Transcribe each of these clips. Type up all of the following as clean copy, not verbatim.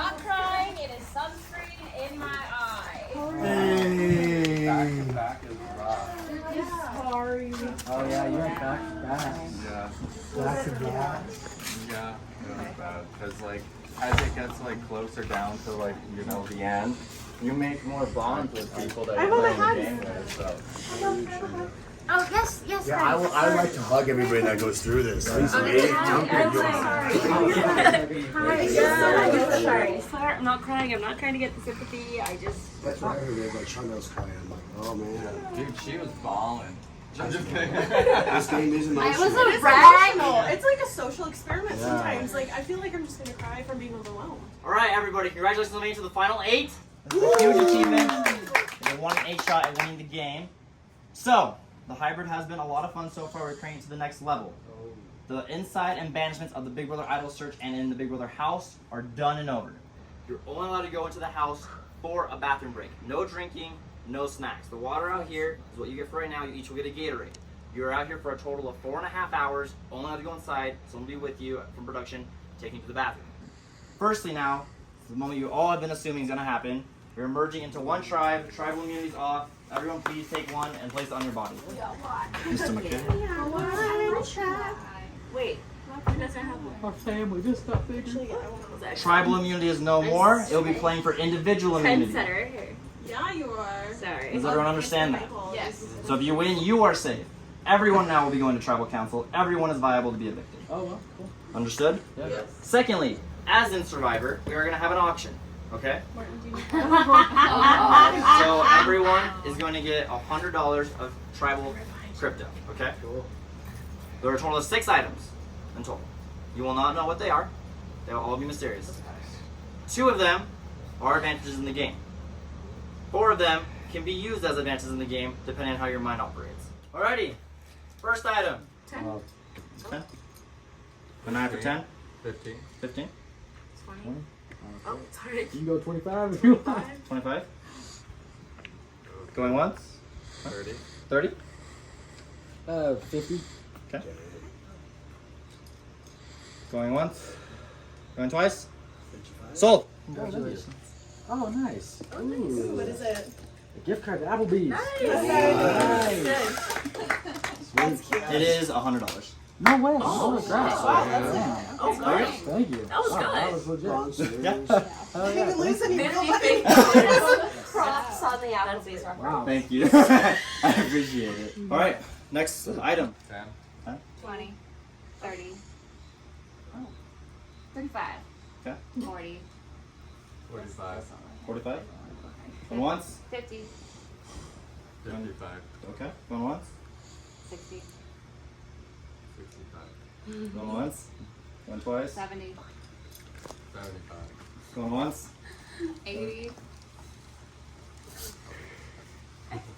not crying. It is sunscreen in my eye. Hey. Back is rough. Sorry. Oh yeah, you're back to back. Yeah. Back to back. Yeah, really bad. Because like as it gets like closer down to like the end, you make more bonds with people that you're playing the game with. So. Oh yes, Yeah, I like to hug everybody that goes through this. I'm sorry. I'm not crying. I'm not trying to get the sympathy. I just. That's what I heard. Like Chanel's crying. I'm like, oh man. Dude, she was bawling. I'm just kidding. This game is emotional. I was It's emotional. It's like a social experiment sometimes. Like I feel like I'm just gonna cry from being overwhelmed. All right, everybody, congratulations on making it to the final 8. This is a huge achievement. They won an 8 shot at winning the game. So, the hybrid has been a lot of fun so far. We're training to the next level. The inside and banagements of the Big Brother Idol search and in the Big Brother house are done and over. You're only allowed to go into the house for a bathroom break. No drinking, no snacks. The water out here is what you get for right now. You each will get a Gatorade. You're out here for a total of 4.5 hours. Only allowed to go inside. Someone will be with you from production, taking you to the bathroom. Firstly now, the moment you all have been assuming is going to happen, you're merging into one tribe. Tribal immunity's off. Everyone please take one and place it on your body. Mr. McKay. Wait. It doesn't have one. Our family just got bigger. Tribal immunity is no more. It'll be playing for individual immunity. Trendsetter here. Yeah, you are. Sorry. Does everyone understand that? Yes. So if you win, you are safe. Everyone now will be going to tribal council. Everyone is viable to be evicted. Oh well, cool. Understood? Yeah. Secondly, as in Survivor, we are going to have an auction. Okay? So everyone is going to get $100 of tribal crypto. Okay? Cool. There are a total of 6 items in total. You will not know what they are. They will all be mysterious. 2 of them are advantages in the game. 4 of them can be used as advantages in the game, depending on how your mind operates. Alrighty. First item. 10. 10. And I have a 10. 15. 15. 20. Oh, sorry. You can go 25 if you want. 25. Going once. 30. 30. 50. Okay. Going once. Going twice. Sold. Congratulations. Oh, nice. Ooh, what is it? A gift card to Applebee's. Nice. Nice. It is $100. No way. Oh, my gosh. Wow, that's Yeah. Oh, nice. Thank you. That was Wow, good. That was legit. Bronze series. Oh, Didn't yeah. lose any real money. Props on the Applebee's reference. Wow. Thank you. I appreciate it. All right. Next item. 10. 20. 30. Oh. 35. Okay. 40. 45. 45. Going once. 50. 55. Okay. Going once. 60. 65. Going once. Going twice. 70. 75. Going once. 80.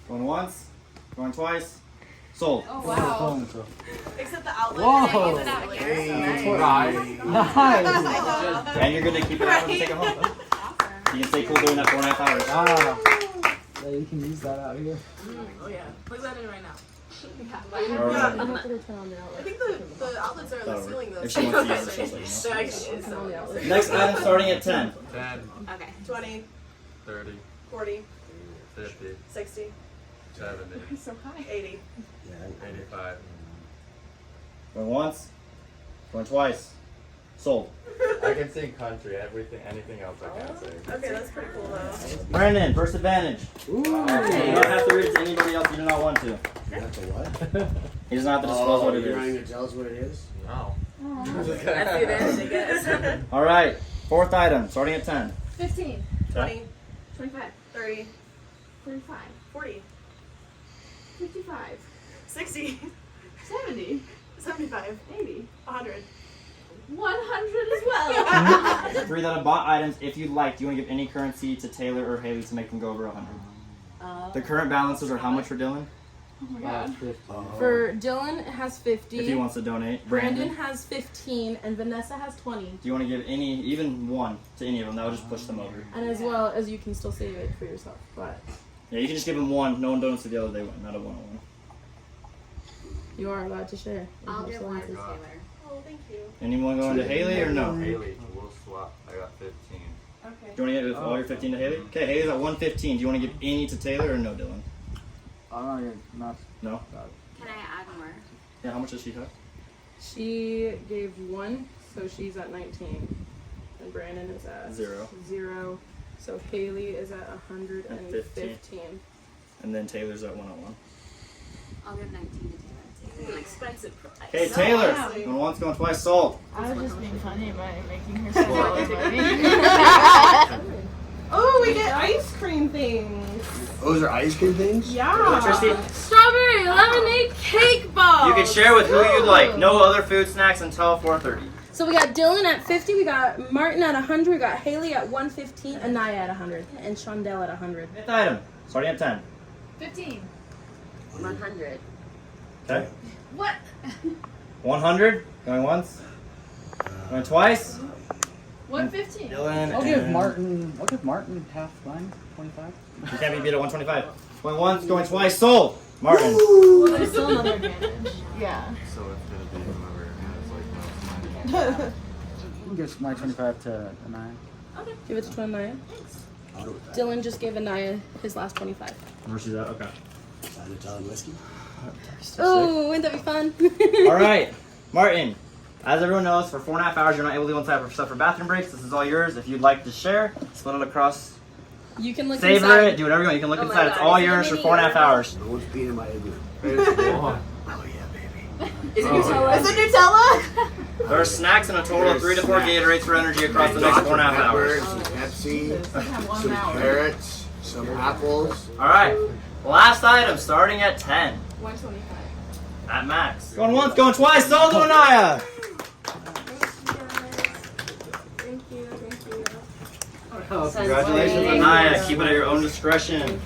Going once. Going twice. Sold. Oh, wow. Except the outlet. Whoa. It out here. Nice. Nice. And you're going to keep it out and take it home. You can stay cool doing that 4.5 hours. Ah. Yeah, you can use that out here. Oh yeah. Plug that in right now. All right. I think the outlets are on the ceiling though. If she wants to use it, she'll let you know. Yeah, I can use them. Next item starting at 10. 10. Okay. 20, 30. 40, 50. 60, 70. So high. 80. 85. Going once. Going twice. Sold. I can sing country, anything else I can't sing. Okay, that's pretty cool though. Brandon, first advantage. Ooh. You don't have to read it to anybody else you do not want to. You have to what? He does not have to disclose what it You're not is. going to tell us what it is? No. That's the advantage, I guess. All right. 4th item starting at 10. 15. 20, 25. 30, 35. 40, 55. 60, 70. 75, 80. 100. 100 as well. 3 that have bought items. If you'd like, do you want to give any currency to Taylor or Haley to make them go over 100? The current balances are how much for Dylan? Oh my god. 50. For Dylan, it has 50. If he wants to donate. Brandon has 15, and Vanessa has 20. Do you want to give any, even one, to any of them? That would just push them over. And as well as you can still save it for yourself. But Yeah, you can just give them one. No one donates to the other, they win. Not a one-on-one. you are allowed to share. I'll give one to Taylor. Oh, thank you. Anyone going to Haley or no? Haley, we'll swap. I got 15. Do you want to give all your 15 to Haley? Okay, Haley's at 115. Do you want to give any to Taylor or no, Dylan? Not. No? Can I add more? Yeah, how much does she have? She gave 1, so she's at 19. And Brandon is at 0. So Haley is at 115. And then Taylor's at 101. I'll give 19 to Taylor. It's an expensive price. Okay, Taylor. Going once, going twice, sold. I was just being funny by making her spend all the money. Oh, we get ice cream things. Those are ice cream things? Yeah. Electricity. Strawberry lemonade cake balls. You can share with who you'd like. No other food snacks until 4:30. So we got Dylan at 50, we got Martin at 100, we got Haley at 115, Anaya at 100, and Shondell at 100. Fifth item. Starting at 10. 15. 100. Okay. What? 100. Going once. Going twice. 115. Dylan. I'll give and- Martin half mine, 25. You can't be beat at 125. Going once, going twice, sold. Martin. There's still another advantage. Yeah. So it's gonna be whoever has like most money. You can give my 25 to Anaya. Give it to Anaya. I'll do it with that. Dylan just gave Anaya his last 25. Where's she at? Okay. Sign it down whiskey. Oh, wouldn't that be fun? All right, Martin. As everyone knows, for 4.5 hours, you're not able to go inside for stuff for bathroom breaks. This is all yours. If you'd like to share, split it across. You can look Savor inside. it. Do whatever you want. You can look Oh my inside. It's God, all is it yours for mini 4.5 hours. No one's peeing in my igloo. Oh, Oh yeah, baby. Is it Nutella? Is it Nutella? There are snacks and a total of 3 to 4 Gatorades for energy across the next 4.5 hours. Some Pepsi, Have 1 some hour. carrots, some apples. All right. Last item, starting at 10. 125. At max. Going once, going twice. Sold Anaya. Thank you. Congratulations, Anaya. Keep it at your own discretion.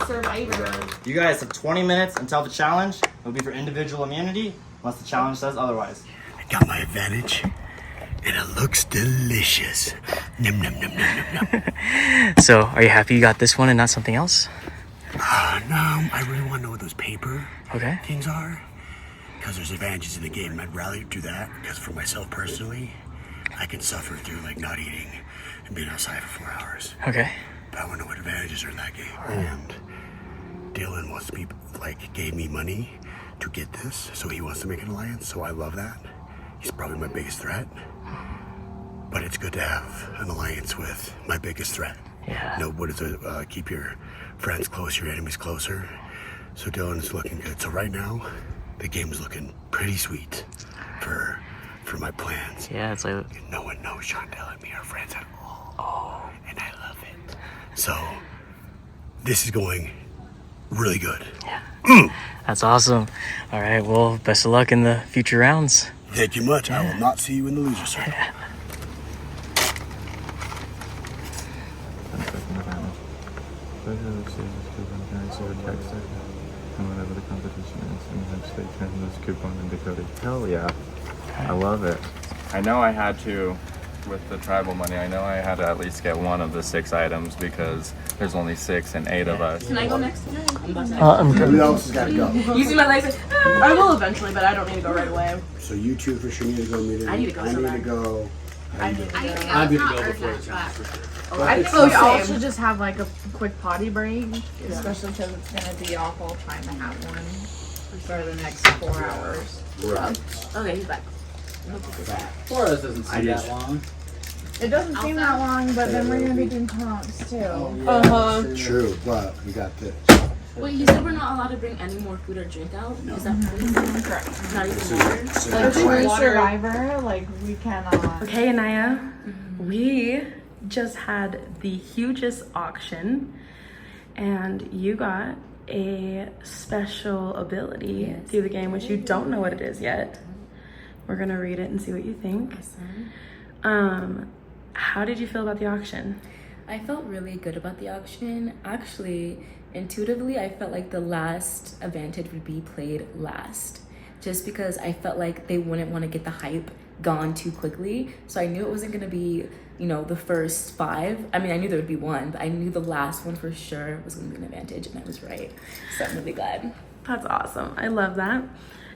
Survivor. You guys have 20 minutes until the challenge. It'll be for individual immunity, unless the challenge says otherwise. I got my advantage, and it looks delicious. Num num num num num num. So, are you happy you got this one and not something else? No, I really want to know what those paper Okay. things are, because there's advantages in the game. I'd rather do that, because for myself personally, I can suffer through like not eating and being outside for 4 hours. Okay. But I want to know what advantages are in that game. And Dylan wants to be like gave me money to get this, so he wants to make an alliance. So I love that. He's probably my biggest threat. But it's good to have an alliance with my biggest threat. Yeah. No, what is it? Keep your friends close, your enemies closer. So Dylan's looking good. So right now, the game's looking pretty sweet for my plans. Yeah, it's like. No one knows Shondell and me are friends at all. Oh. And I love it. So this is going really good. Yeah. That's awesome. All right, well, best of luck in the future rounds. Thank you much. I will not see you in the loser circle. whatever the competition is, and hence they turn this coupon into coded. Hell yeah. I love it. I know I had to, with the tribal money, I know I had to at least get one of the 6 items because there's only 6 and 8 of us. Can I go next to you? I'm good. Who else has got to go? You see my legs? I will eventually, but I don't need to go right away. So you two for sure need to go. I need to go I so need to bad. go. I need to go. I'm It's gonna not go our before next it's back. I think Oh, we all same. should just have like a quick potty break, especially because it's gonna be awful trying to have one for the next 4 hours. Right. Okay, he's back. Forest doesn't seem that long. It doesn't seem that long, but then we're gonna be doing comps too. Uh-huh. True, but we got this. Wait, you said we're not allowed to bring any more food or drink out? No. Is that crazy? Correct. Not even water? So Like that's true why- survivor, like we cannot. Okay, Anaya, we just had the hugest auction, and you got a special ability through the game, which you don't know what it is yet. We're gonna read it and see what you think. How did you feel about the auction? I felt really good about the auction. Actually, intuitively, I felt like the last advantage would be played last. Just because I felt like they wouldn't want to get the hype gone too quickly. So I knew it wasn't going to be, you know, the first 5. I mean, I knew there would be one, but I knew the last one for sure was going to be an advantage, and I was right. So I'm really glad. That's awesome. I love that.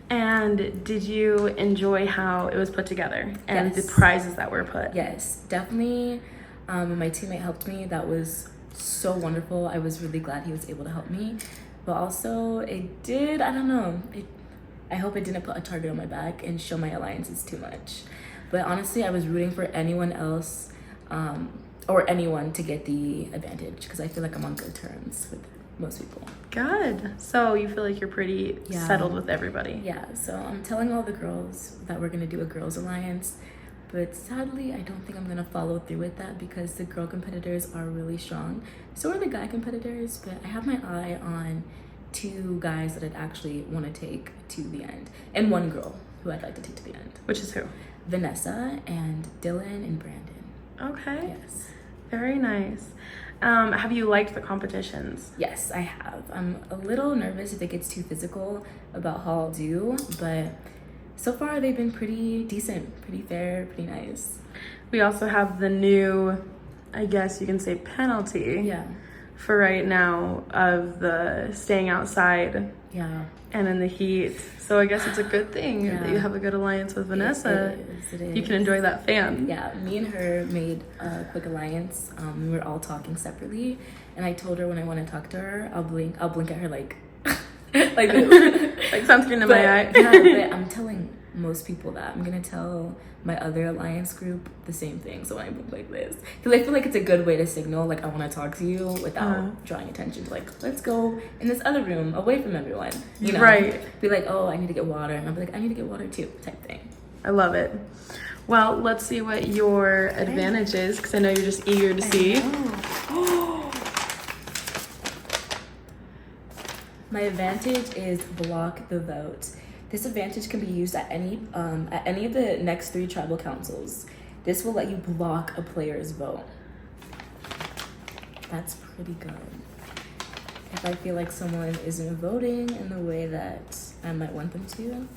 And did you enjoy how it was put together and Yes. the prizes that were put? Yes, definitely. My teammate helped me. That was so wonderful. I was really glad he was able to help me. But also, it did, I don't know. I hope it didn't put a target on my back and show my alliances too much. But honestly, I was rooting for anyone else or anyone to get the advantage because I feel like I'm on good terms with most people. Good. So you feel like you're pretty settled with everybody. Yeah, so I'm telling all the girls that we're gonna do a girls alliance, but sadly I don't think I'm gonna follow through with that because the girl competitors are really strong. So are the guy competitors, but I have my eye on 2 guys that I'd actually want to take to the end, and 1 girl who I'd like to take to the end. Which is who? Vanessa and Dylan and Brandon. Okay. Yes. Very nice. Have you liked the competitions? Yes, I have. I'm a little nervous if it gets too physical about how I'll do, but so far they've been pretty decent, pretty fair, pretty nice. We also have the new, I guess you can say, penalty for right now of the staying outside and in the heat. So I guess it's a good thing that you have a good alliance with Vanessa. It is. You can enjoy that fan. Yeah, me and her made a quick alliance. We were all talking separately, and I told her when I want to talk to her, I'll blink at her like like this. Like sunscreen in my eye. Yeah, but I'm telling most people that. I'm gonna tell my other alliance group the same thing. So when I blink like this, because I feel like it's a good way to signal like I want to talk to you without drawing attention to like, let's go in this other room away from everyone. You know? Right. Be like, oh, I need to get water, and I'll be like, I need to get water too, type thing. I love it. Well, let's see what your advantage is, because I know you're just eager to see. My advantage is block the vote. This advantage can be used at any of the next 3 tribal councils. This will let you block a player's vote. That's pretty good. If I feel like someone isn't voting in the way that I might want them to,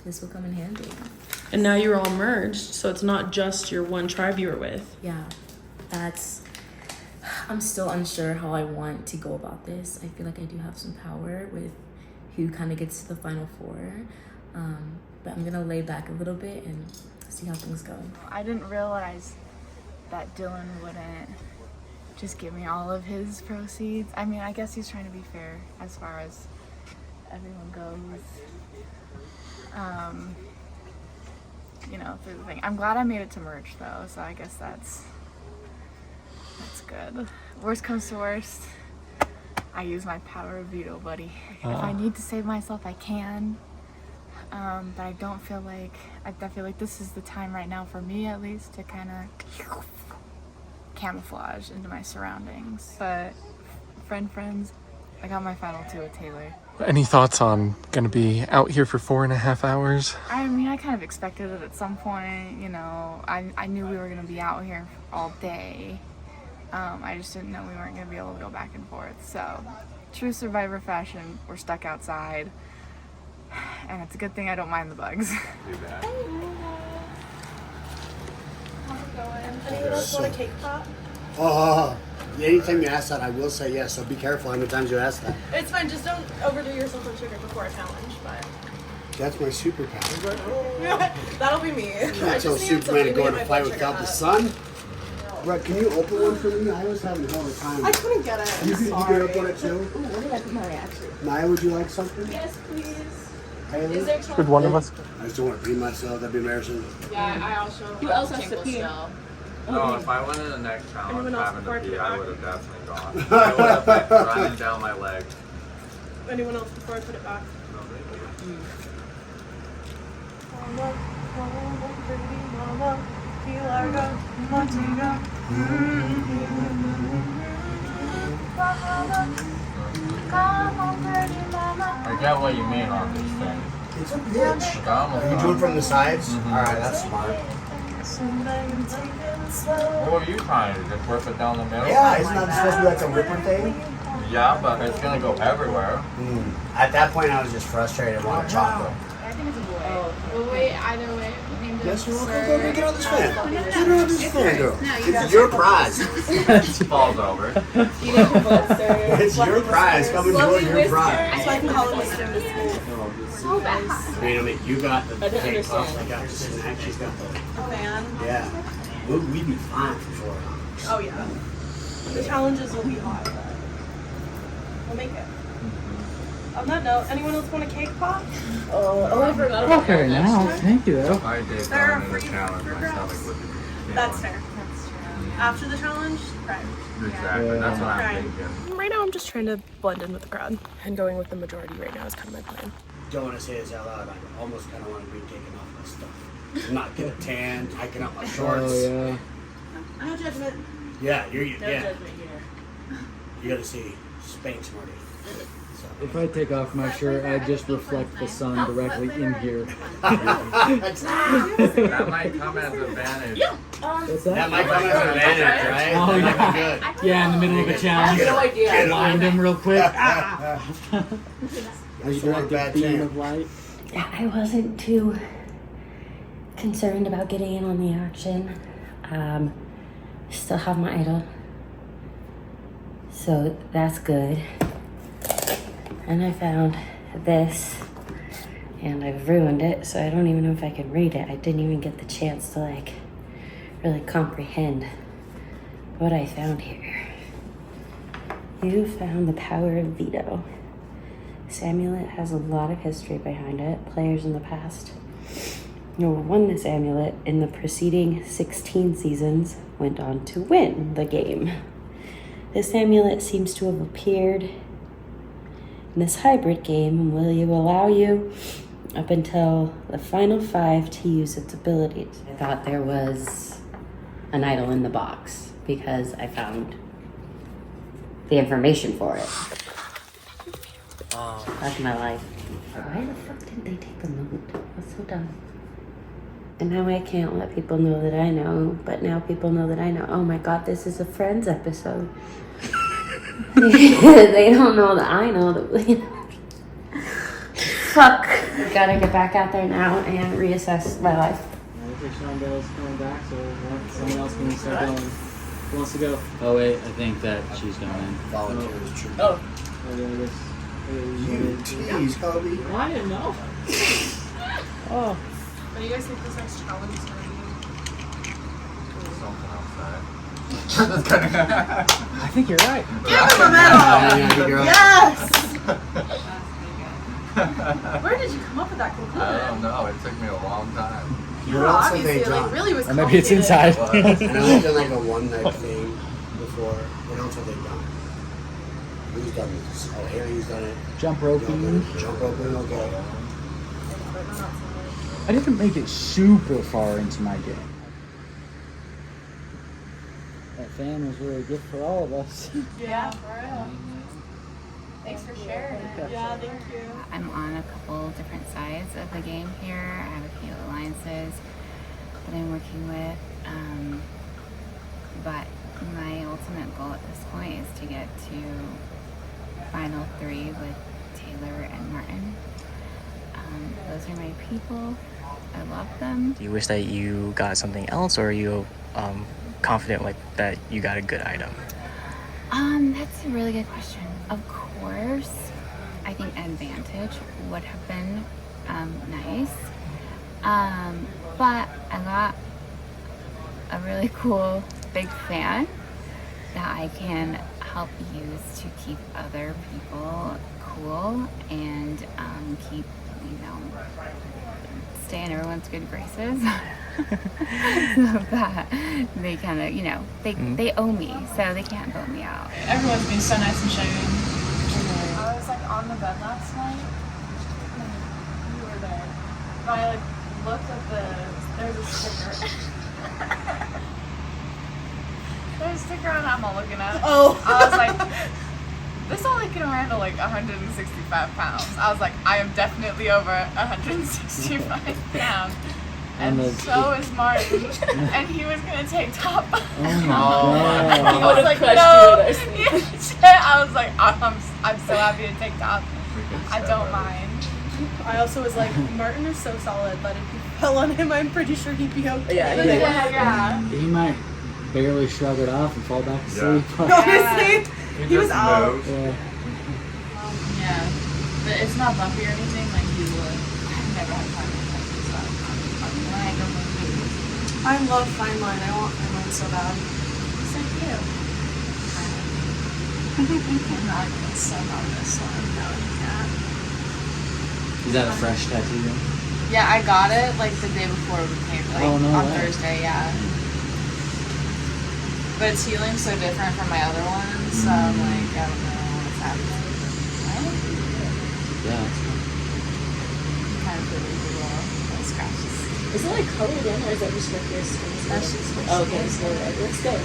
this will come in handy. And now you're all merged, so it's not just your one tribe you were with. Yeah, I'm still unsure how I want to go about this. I feel like I do have some power with who kind of gets to the final 4. But I'm gonna lay back a little bit and see how things go. I didn't realize that Dylan wouldn't just give me all of his proceeds. I mean, I guess he's trying to be fair as far as everyone goes. You know, through the thing. I'm glad I made it to merge though, so I guess that's good. Worst comes to worst, I use my power of veto, buddy. If I need to save myself, I can. But I don't feel like, I feel like this is the time right now for me at least to kind of camouflage into my surroundings. But friends, I got my final 2 with Taylor. Any thoughts on gonna be out here for 4.5 hours? I mean, I kind of expected it at some point, you know. I knew we were gonna be out here all day. I just didn't know we weren't gonna be able to go back and forth. So, true Survivor fashion, we're stuck outside. And it's a good thing I don't mind the bugs. Too bad. How's it going? Anyone else want a cake pop? Anytime you ask that, I will say yes. So be careful how many times you ask that. It's fine. Just don't overdo yourself with sugar before a challenge. But That's my superpower. that'll be me. Can't tell Superman to go in a fight without the sun. Brett, can you open one for me? I was having a hell of a time. I couldn't get it. You can open it too? Where did I put my reaction? Maya, would you like something? Yes, please. Haley? Is there Could one of us? I just don't want to pee myself. That'd be embarrassing. Yeah, I also. Who else has to pee? No, if I went in the next challenge having to pee, I would have definitely gone. I would have been running down my leg. Anyone else before I put it back? No, thank you. I get what you mean on this thing. It's a bitch. Are you doing from the sides? Alright, that's smart. What were you trying to do? Just rip it down the middle? Yeah, isn't that supposed to be like a ripper thing? Yeah, but it's gonna go everywhere. At that point, I was just frustrated and wanted chocolate. I think it's a boy. We'll wait either way. Yes, you're welcome. Get on this fan. Get on this fan, girl. It's your prize. She falls over. It's your prize. Come enjoy your prize. So I can call it Mr. So bad. I mean, you got the cake puff. I got the snack. She's got the fan. yeah. we'd be fine for 4 hours. Oh yeah. The challenges will be hot, but we'll make it. On that note, anyone else want a cake pop? Oh, I forgot about that. Okay, now, thank you. If I did They're go into the free challenge, for my grabs. stomach would be That's fair. After the challenge, right. Exactly, that's what I'm Right. thinking. Right now, I'm just trying to blend in with the crowd, and going with the majority right now is kind of my plan. Don't want to say this out loud. I almost kind of want to be taking off my stuff. I'm not get a tan, hiking out my shorts. Oh, yeah. No judgment. Yeah, you're No yeah. judgment here. You got to see Spanx Marty. If I take off my shirt, I just reflect the sun directly in here. That might come as an advantage. What's that? That might come as an advantage, right? Oh, That yeah. might be good. Yeah, in the middle of a challenge. Get him. Blind him real quick. That's Are you the one like a bad beam tan. of light? I wasn't too concerned about getting in on the action. Still have my idol, so that's good. And I found this, and I've ruined it, so I don't even know if I can read it. I didn't even get the chance to like really comprehend what I found here. You found the power of veto. This amulet has a lot of history behind it. Players in the past who won this amulet in the preceding 16 seasons went on to win the game. This amulet seems to have appeared in this hybrid game and will allow you up until the final 5 to use its abilities. I thought there was an idol in the box because I found the information for it. That's my life. Why the fuck didn't they take the note? That's so dumb. And now I can't let people know that I know, but now people know that I know. Oh my god, this is a Friends episode. They don't know that I know that we Fuck. Gotta get back out there now and reassess my life. I think Sean Bell's coming back, so someone else can start going. Who wants to go? Oh wait, I think that she's going. Volunteers, true. Oh. There it is. You tease, Kobe. I didn't know. Oh. What do you guys think this next challenge is going to be? Something outside. I think you're right. Give him a medal! Yes! Where did you come up with that conclusion? I don't know. It took me a long time. You were obviously like really was Or maybe it's inside. And I've done like a one-night thing before. What else have they done? Who's done this? Oh, Harry's done it. Jump roping. Jump roping, okay. I didn't make it super far into my game. That fan was really good for all of us. Yeah, for real. Thanks for sharing it. Yeah, thank you. I'm on a couple different sides of the game here. I have a few alliances that I'm working with. But my ultimate goal at this point is to get to final 3 with Taylor and Martin. Those are my people. I love them. Do you wish that you got something else, or are you confident like that you got a good item? That's a really good question. Of course, I think advantage would have been nice. But I got a really cool big fan that I can help use to keep other people cool and keep, stay in everyone's good graces. So that they kind of, they owe me, so they can't vote me out. Everyone's been so nice and showing. I was like on the bed last night. You were there. But I like looked at there's a sticker. There's a sticker on it, I'm all looking at it. Oh. I was like, this only can handle like 165 pounds. I was like, I am definitely over 165 pounds. And so is Martin. And he was going to take top. Oh my god. I was like, no. I was like, I'm so happy to take top. I don't mind. I also was like, Martin is so solid, but if you fell on him, I'm pretty sure he'd be okay. Yeah. He might barely shrug it off and fall back asleep. Honestly, he was out. Yeah. Yeah. But it's not bumpy or anything like he would. I've never had time to touch this stuff. When I go move, I love Fine Line. I want Fine Line so bad. So cute. I'm not gonna suck on this one. No, you can't. Is that a fresh tattoo then? Yeah, I got it like the day before we came, like Oh, no on way. Thursday, yeah. But it's healing so different from my other ones, so I'm like, I don't know what's happening. Yeah, that's cool. I'm kind of feeling the little scratches. Is it like colored in or is that just like your skin? That's just my Oh, skin. okay, so let's go.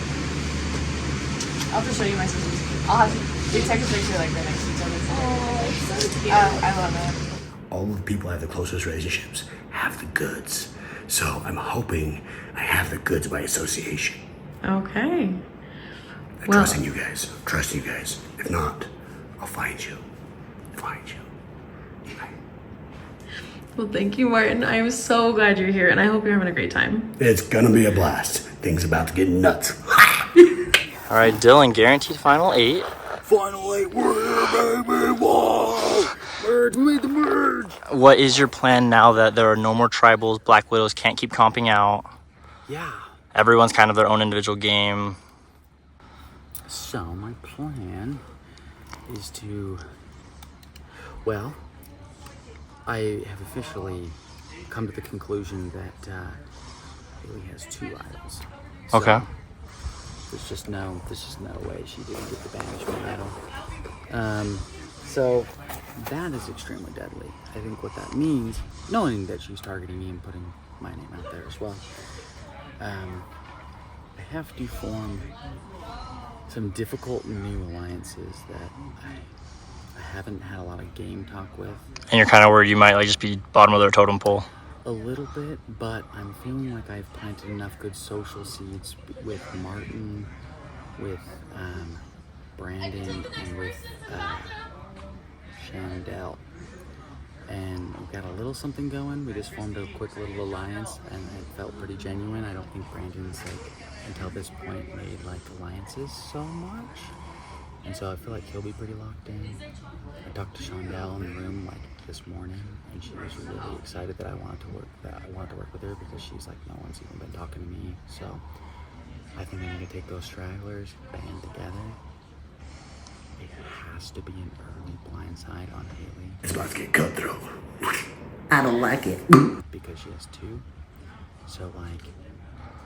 I'll just show you my scissors. I'll have we take a picture like right next to each other. Oh, it's so cute. I love it. All of the people I have the closest relationships have the goods. So I'm hoping I have the goods by association. Okay. I'm trusting you guys. Trust you guys. If not, I'll find you. Find you. Well, thank you, Martin. I'm so glad you're here, and I hope you're having a great time. It's gonna be a blast. Things about to get nuts. All right, Dylan, guaranteed final 8. Final 8, we're here, baby. Whoa! Merge, we made the merge. What is your plan now that there are no more tribals, Black Widows can't keep comping out? Yeah. Everyone's kind of their own individual game. So my plan is to, well, I have officially come to the conclusion that Haley has 2 idols. So Okay. There's just no way she didn't get the banishment idol. So that is extremely deadly. I think what that means, knowing that she's targeting me and putting my name out there as well, I have to form some difficult new alliances that I haven't had a lot of game talk with. And you're kind of worried you might like just be bottom of their totem pole. A little bit, but I'm feeling like I've planted enough good social seeds with Martin, with Brandon, and with Shandell. And we've got a little something going. We just formed a quick little alliance, and it felt pretty genuine. I don't think Brandon's, like, until this point, made, like, alliances so much. And so I feel like he'll be pretty locked in. I talked to Shandell in the room, like, this morning, and she was really excited that I wanted to work with her because she's like, no one's even been talking to me. So I think I need to take those stragglers, band together. It has to be an early blindside on Haley. It's about to get cutthroat. I don't like it. Because she has 2. So like,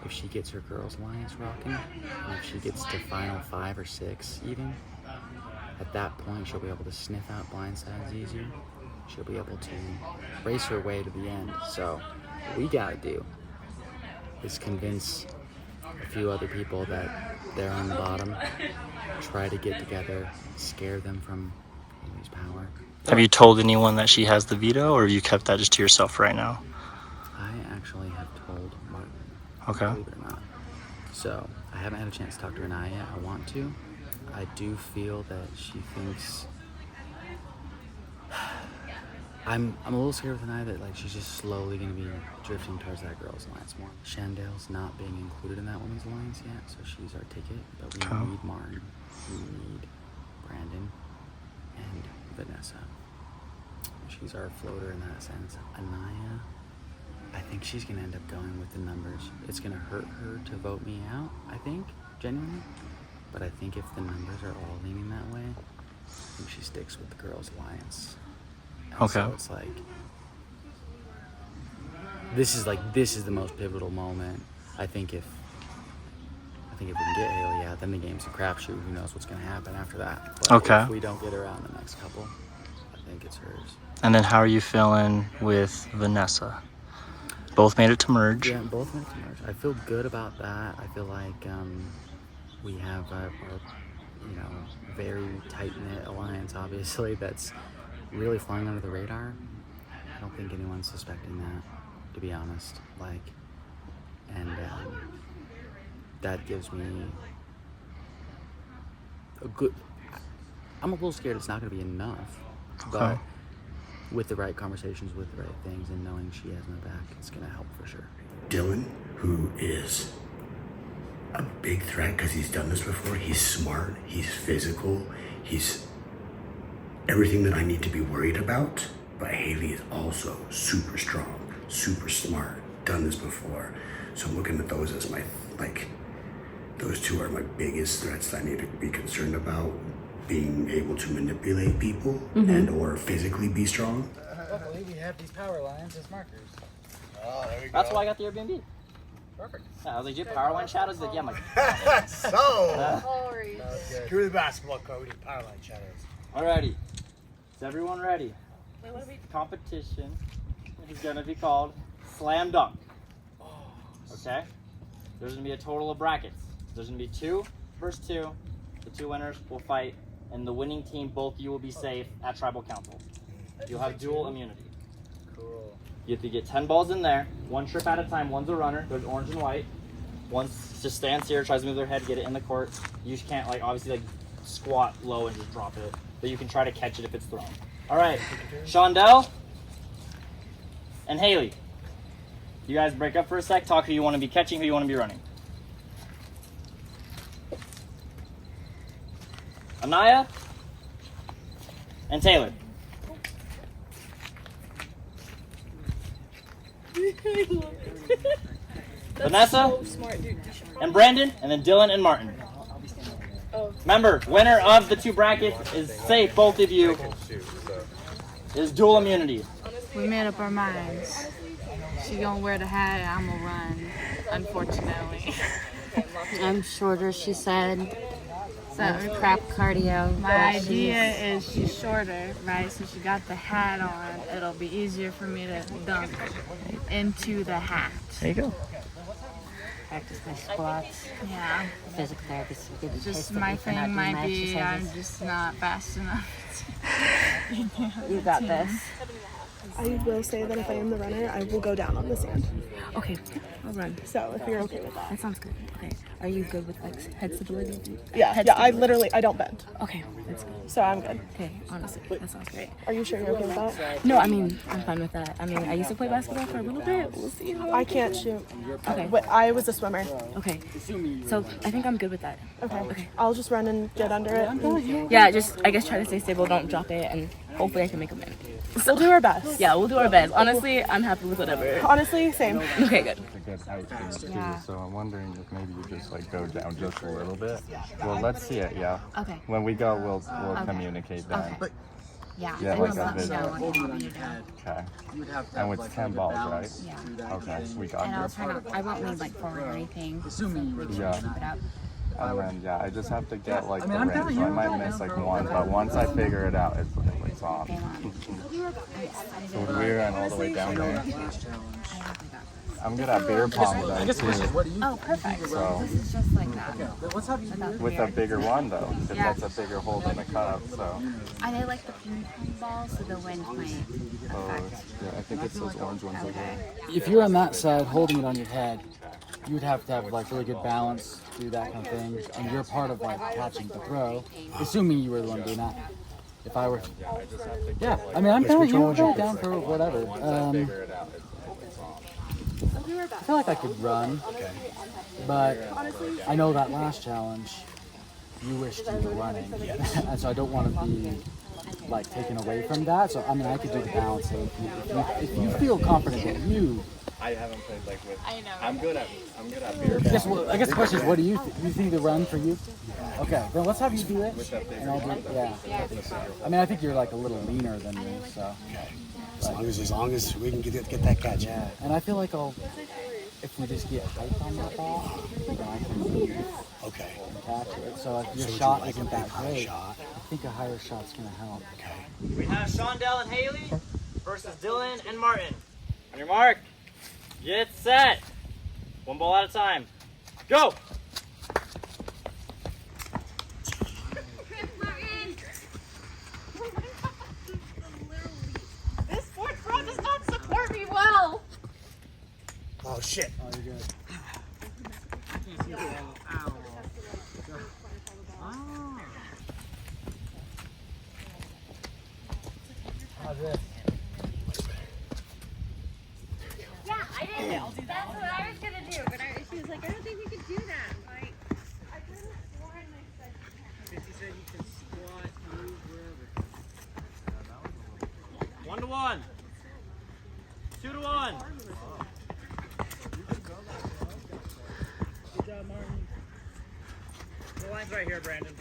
if she gets her girls alliance rocking, and if she gets to final 5 or 6 even, at that point she'll be able to sniff out blindsides easier. She'll be able to race her way to the end. So what we gotta do is convince a few other people that they're on the bottom, try to get together, scare them from Haley's power. Have you told anyone that she has the veto, or have you kept that just to yourself right now? I actually have told Martin. Okay. Believe it or not. So I haven't had a chance to talk to her now yet. I want to. I do feel that she thinks I'm a little scared with Anaya that like she's just slowly gonna be drifting towards that girl's alliance more. Shandell's not being included in that women's alliance yet, so she's our ticket. But we need Martin, we need Brandon, and Vanessa. She's our floater in that sense. Anaya, I think she's gonna end up going with the numbers. It's gonna hurt her to vote me out, I think, genuinely. But I think if the numbers are all leaning that way, I think she sticks with the girls' alliance. And Okay. So it's like this is the most pivotal moment. I think if we can get Haley out, then the game's a crapshoot. Who knows what's gonna happen after that? But Okay. if we don't get her out in the next couple, I think it's hers. And then how are you feeling with Vanessa? Both made it to merge. Yeah, both made it to merge. I feel good about that. I feel like we have our very tight-knit alliance, obviously, that's really flying under the radar. I don't think anyone's suspecting that, to be honest. And that gives me a good. I'm a little scared it's not going to be enough, but with the right conversations, with the right things, and knowing she has my back, it's going to help for sure. Dylan, who is a big threat because he's done this before. He's smart, he's physical, he's everything that I need to be worried about. But Haley is also super strong, super smart, done this before. So I'm looking at those as my, like, those two are my biggest threats that I need to be concerned about. Being able to manipulate people and or physically be strong. Luckily, we have these power lines as markers. Oh, there we go. That's why I got the Airbnb. Perfect. Yeah, I was like, do you have power line shadows? He's like, yeah, I'm like, Screw the basketball court, we need power line shadows. alrighty. Is everyone ready? Competition is gonna be called Slam Dunk. Okay? There's gonna be a total of brackets. There's gonna be 2 versus 2. The 2 winners will fight, and the winning team, both of you will be safe at tribal council. You'll have dual immunity. Cool. You have to get 10 balls in there, 1 trip at a time. One's a runner. There's orange and white. One just stands here, tries to move their head, get it in the court. You can't, like, obviously, like, squat low and just drop it, but you can try to catch it if it's thrown. All right, Shondell and Haley, you guys break up for a sec. Talk who you want to be catching, who you want to be running. Anaya and Taylor. Vanessa and Brandon, and then Dylan and Martin. Remember, winner of the 2 brackets is safe, both of you. Is dual immunity. We made up our minds. She gonna wear the hat and I'm gonna run, unfortunately. I'm shorter, she said. So crap cardio. My idea is she's shorter, right? So she got the hat on. It'll be easier for me to dunk into the hat. There you go. Practice my squats. Yeah. Physical therapist will give me Just tips my for not thing doing might my be I'm exercises. just not fast enough. You got this. I will say that if I am the runner, I will go down on the sand. Okay, I'll run. So if you're okay with that. That sounds good. Okay. Are you good with like head stability? Yeah, Head I stability. don't bend. Okay, that's good. So I'm good. Okay, honestly, that sounds great. Are you sure you're okay with that? No, I mean, I'm fine with that. I mean, I used to play basketball for a little bit. We'll see. I can't shoot. Okay. But I was a swimmer. Okay. So I think I'm good with that. Okay. I'll just run and get under it. Yeah, just I guess try to stay stable, don't drop it, and hopefully I can make a win. We'll do our best. Yeah, we'll do our best. Honestly, I'm happy with whatever. Honestly, same. Okay, good. It's a good height too, Yeah. so I'm wondering if maybe you just like go down just a little bit. Well, let's see it, yeah. Okay. When we go, we'll communicate then. Okay. Yeah, Yeah, I like just a let me video. know when you want me to do. Okay. And it's 10 balls, right? Yeah. Okay, we got And I'll this. try not, I won't need like forward or anything. Yeah. Keep it up. And then, yeah, I just have to get like the range. So I might miss like one, but once I figure it out, it's on. So we're on all the way down there. I'm good at beer pong though too. Oh, perfect. So This is just like that. with a bigger one though, because Yeah. that's a bigger hole than a cup. So I like the ping pong ball, so the wind might affect. yeah, I think it's those orange ones over there. If you're on that side holding it on your head, you would have to have like really good balance, do that kind of thing, and you're part of like catching the throw, assuming you were the one doing that. If I were, yeah, I mean I'm down for whatever. I feel like I could run, but I know that last challenge, you wished you were running, and so I don't want to be like taken away from that. So I mean, I could do the balance. So if you feel confident that you, I haven't played like with. I'm good at beer pong. I guess the question is, what do you you think the run for you? Okay, then let's have you do it, and I'll do it. Yeah. I mean, I think you're like a little leaner than me, so. As long as we can get that catch. Yeah, and I feel like if we just get hype on that ball, then I can move and catch it. So if your shot isn't that great, I think a higher shot's gonna help. Okay. We have Shondell and Haley versus Dylan and Martin. On your mark, get set. One ball at a time. Go! This sports bra does not support me well. Oh shit. Oh, you're good. How's this? Yeah, I didn't know. That's what I was gonna do, but she was like, I don't think we could do that. Like, I could have sworn they said. She said you can squat, move, wherever. 1-1. 2-1. line's right here, Brandon.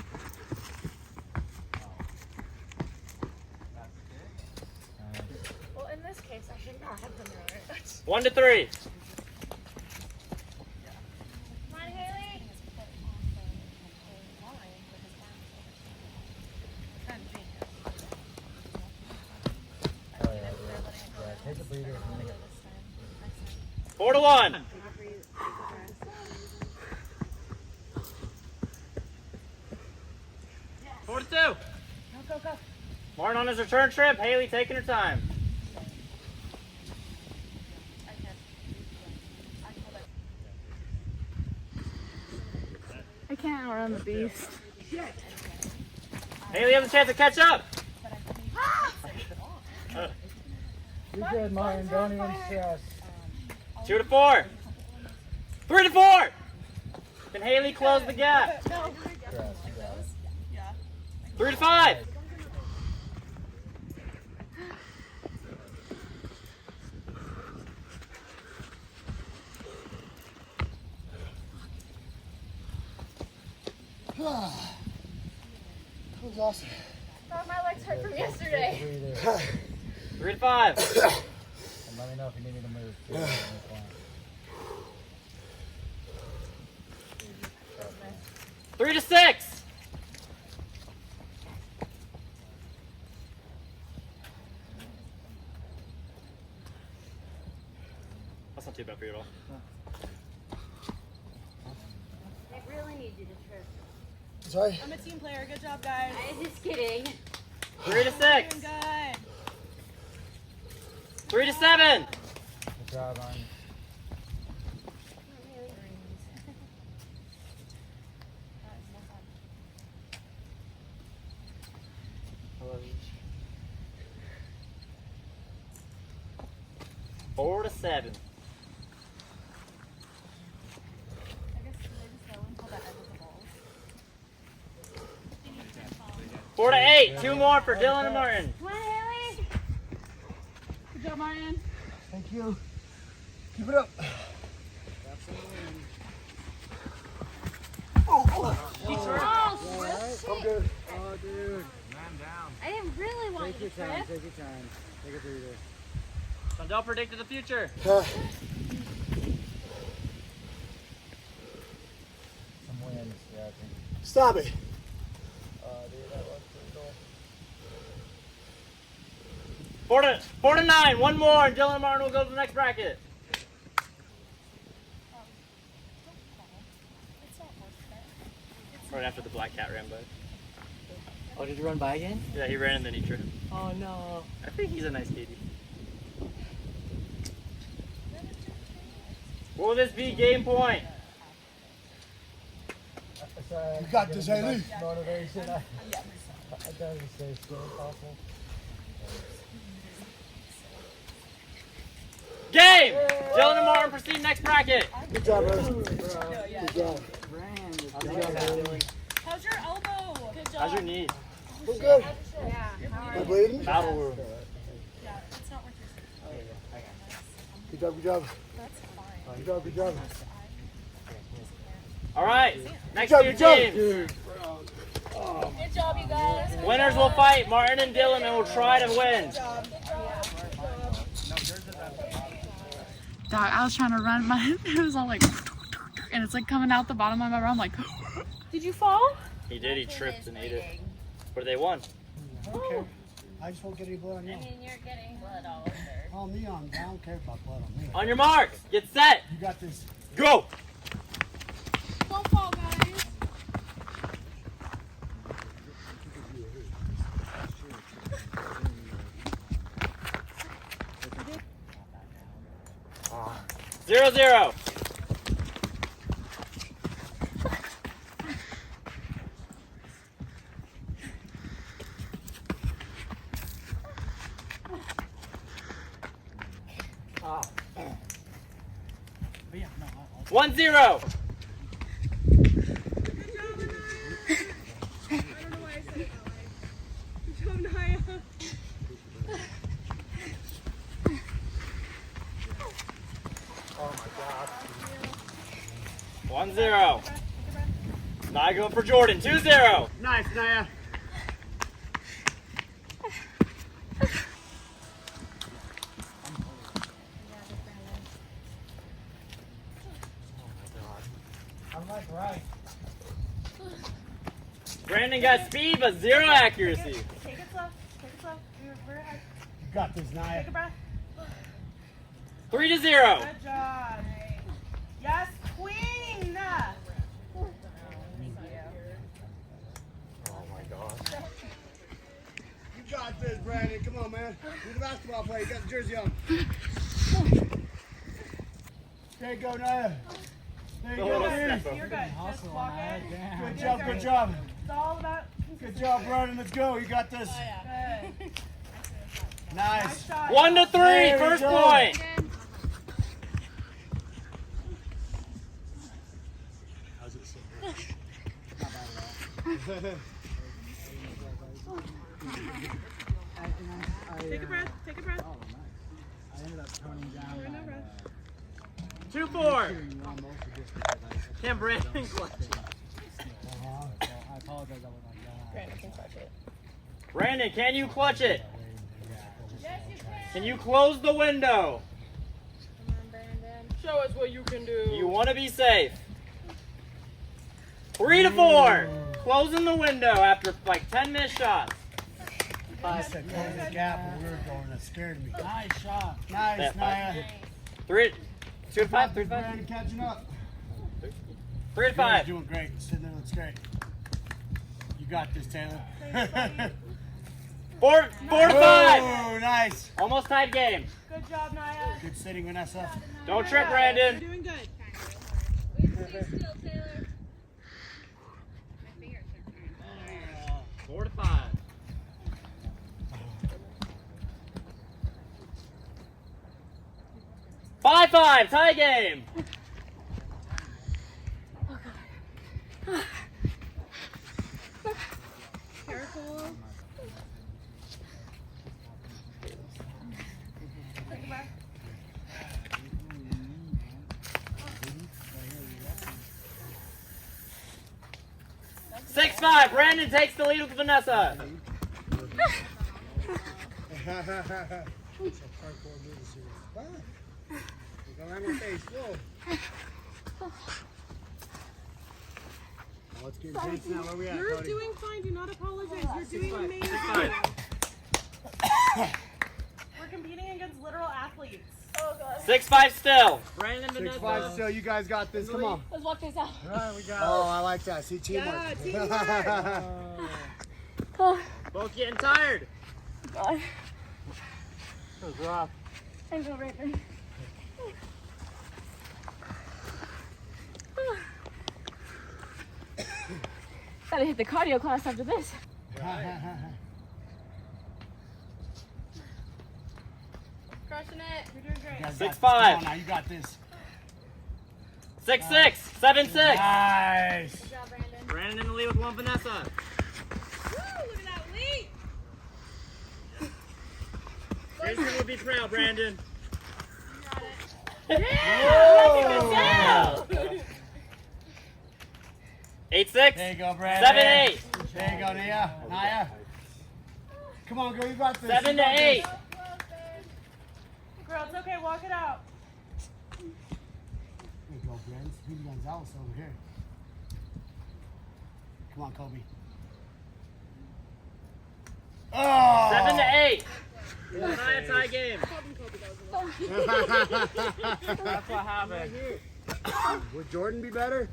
Well, in this case, I should not have done that. 1 to 3. Come on, Haley. Take a breather. 4 to 1. 4 to 2. Go, go, go. Martin on his return trip. Haley taking her time. I can't outrun the beast. Haley has a chance to catch up. You're good, Martin. Don't even stress. 2 to 4. 3 to 4. Can Haley close the gap? 3 to 5. That was awesome. God, my legs hurt from yesterday. 3 to 5. And let me know if you need me to move. 3 to 6. That's not too bad for you at all. I really need you to trip. Sorry? I'm a team player. Good job, guys. I was just kidding. 3 to 6. Doing good. 3 to 7. Good job, Martin. Four to 7. 4 to 8. 2 more for Dylan and Martin. Come on, Haley. Good job, Martin. Thank you. Keep it up. I'm good. Oh, dude. I didn't really want Take you your to time. trip. Take your time. Take a breather. Sundell predicted the future. Some wind, yeah, I think. Stop it. Dude, that was pretty cool. 4 to 9. 1 more, and Dylan and Martin will go to the next bracket. Right after the black cat ran by. Oh, did you run by again? Yeah, he ran and then he tripped. Oh no. I think he's a nice kitty. Will this be game point? You got this, Haley. Motivation. I gotta stay still as possible. Game! Dylan and Martin proceed next bracket. Good job, brother. Good job. How's your elbow? Good job. How's your knee? We're good. Yeah. Am I bleeding? Battle room. Yeah, it's not worth your Good job, good job. That's fine. Good job, good job. All right, next Good job, two good teams. Good job, you guys. Winners will fight Martin and Dylan and will try to win. Dog, I was trying to run, it was all like, and it's like coming out the bottom of my bra. I'm like, Did you fall? He did, he tripped and ate it. But they won. Okay. I just won't get any blood on you. I mean, you're getting blood all over. On me, I don't care about blood on me. On your marks, get set, You got this. go! Don't fall, guys. Zero, zero. One, zero. One, zero. Niagara going for Jordan. 2-0. Nice, Naya. Brandon got speed, but 0 accuracy. Take it slow. Take it slow. We're ahead. You got this, Naya. Take a breath. 3-0. Good job. Yes, queen. You got this, Brandon. Come on, man. You're the basketball player. You got the jersey on. There you go, Naya. There you go. You're good. Just walk in. Good job, good job. It's all about Good job, Brandon. Let's go. You got this. Good. Nice. 1-3. First point. How's it sit? Take a breath. Take a breath. I ended up toning down. 2-4. Can Brandon clutch it? I apologize. I was like, yeah. Brandon can clutch it. Brandon, can you clutch it? Can you close the window? Come on, Brandon. Show us what you can do. You want to be safe. 3-4. Closing the window after like 10 missed shots. I said close the gap where we were going. That scared me. Nice shot. Nice, Naya. 2-5. 3-5. Brandon catching up. 3-5. Doing great. Sitting there looks great. You got this, Taylor. 4-5. Oh, nice. Almost tied game. Good job, Naya. Good sitting, Vanessa. Don't trip, Brandon. You're doing good. Stay still, Taylor. 4-5. Five, tie game. Careful. 6-5. Brandon takes the lead with Vanessa. Let's get intense now. Where we at, You're Cody? doing fine. Do not apologize. You're doing amazing. We're competing against literal athletes. Oh, God. 6-5 still. Brandon, 6-5 still. You guys got this. Come on. Let's walk this out. All right, we got it. Oh, I like that. See, teamwork. Yeah, teamwork. Both getting tired. God. That was rough. I know, Raven. Gotta hit the cardio class after this. Crushing it. You're doing great. 6-5. Come on now, you got this. 6-6. 7-6. Nice. Good job, Brandon. Brandon in the lead with one Vanessa. Woo, look at that lead. Jason will be proud, Brandon. You got it. Yeah! 8-6. There you go, Brandon. 7-8. There you go, Naya. Come on, girl, you got this. 7-8. Girl, it's okay. Walk it out. There you go, Brandon. Speedy Gonzalez over here. Come on, Kobe. Oh! 7-8. Naya tie game. That's what happened. Would Jordan be better?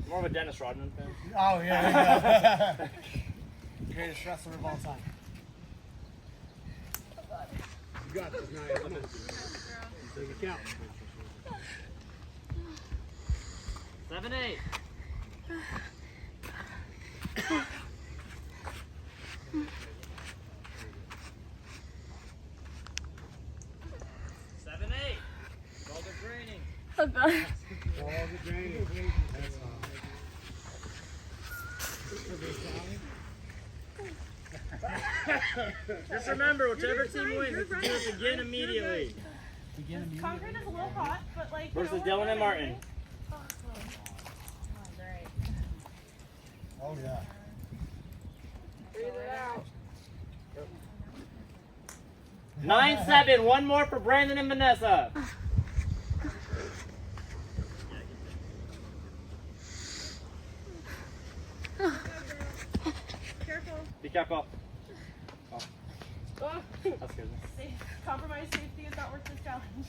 More of a Dennis Rodman fan. Oh, yeah. Greatest wrestler of all time. You got this, Naya. Come on. Take a count. 7-8. All the draining. Oh, God. All the draining. That's all. Just remember, whichever team wins, it's to do this again immediately. Concrete is a little hot, but like. Versus you know, Dylan and Martin. Oh, great. Oh, yeah. Breathe it out. 9-7. One more for Brandon and Vanessa. Careful. Be careful. Oh. That's good. Compromise safety is not worth this challenge.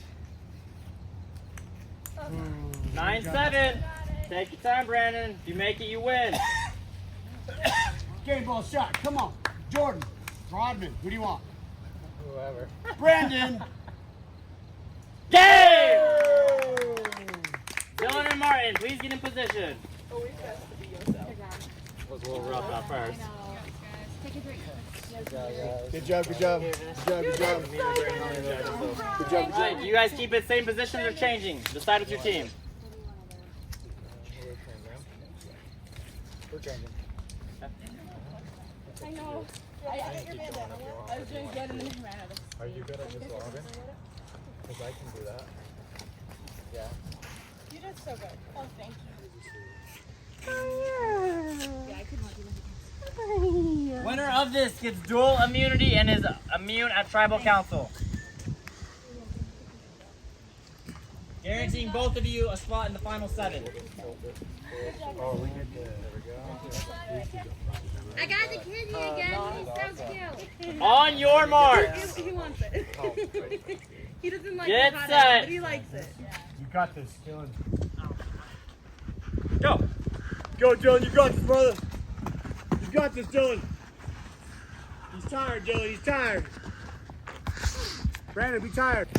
9-7. Take your time, Brandon. If you make it, you win. Game ball shot. Come on. Jordan. Rodman. Who do you want? Whoever. Brandon. Game! Dylan and Martin, please get in position. Always best to be yourself. Was a little rough at first. Take a drink. Good job, good job. Good job, good job. Good job. All right, do you guys keep it same positions or changing? Decide with your team. We're changing. I know. I got your bandana. I was doing good and then I ran out of. Are you good at just logging? Because I can do that. Yeah. You did so good. Oh, thank you. Yeah, I could not do that. Winner of this gets dual immunity and is immune at Tribal Council. Guaranteeing both of you a spot in the final 7. Oh, we did good. There we go. I got the kid here again. He's so cute. On your marks. He wants it. He doesn't like Get the hot set. air, but he likes it. You got this, Dylan. Go. Go, Dylan. You got this, brother. You got this, Dylan. He's tired, Dylan. He's tired. Brandon, be tired.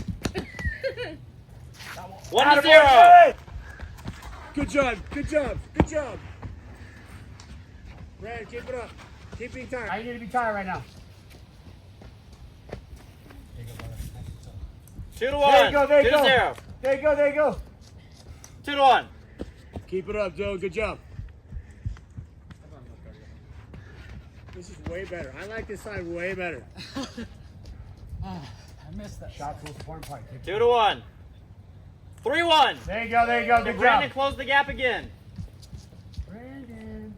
1-0. Good job. Good job. Good job. Brandon, keep it up. Keep being tired. I need to be tired right now. 2-1. There you go. There you go. 2-0. There you go. There you go. 2-1. Keep it up, Dylan. Good job. This is way better. I like this side way better. I missed that. Shots was the important part. 2-1. 3-1. There you go. There you go. Can Good Brandon job. close the gap again? Brandon.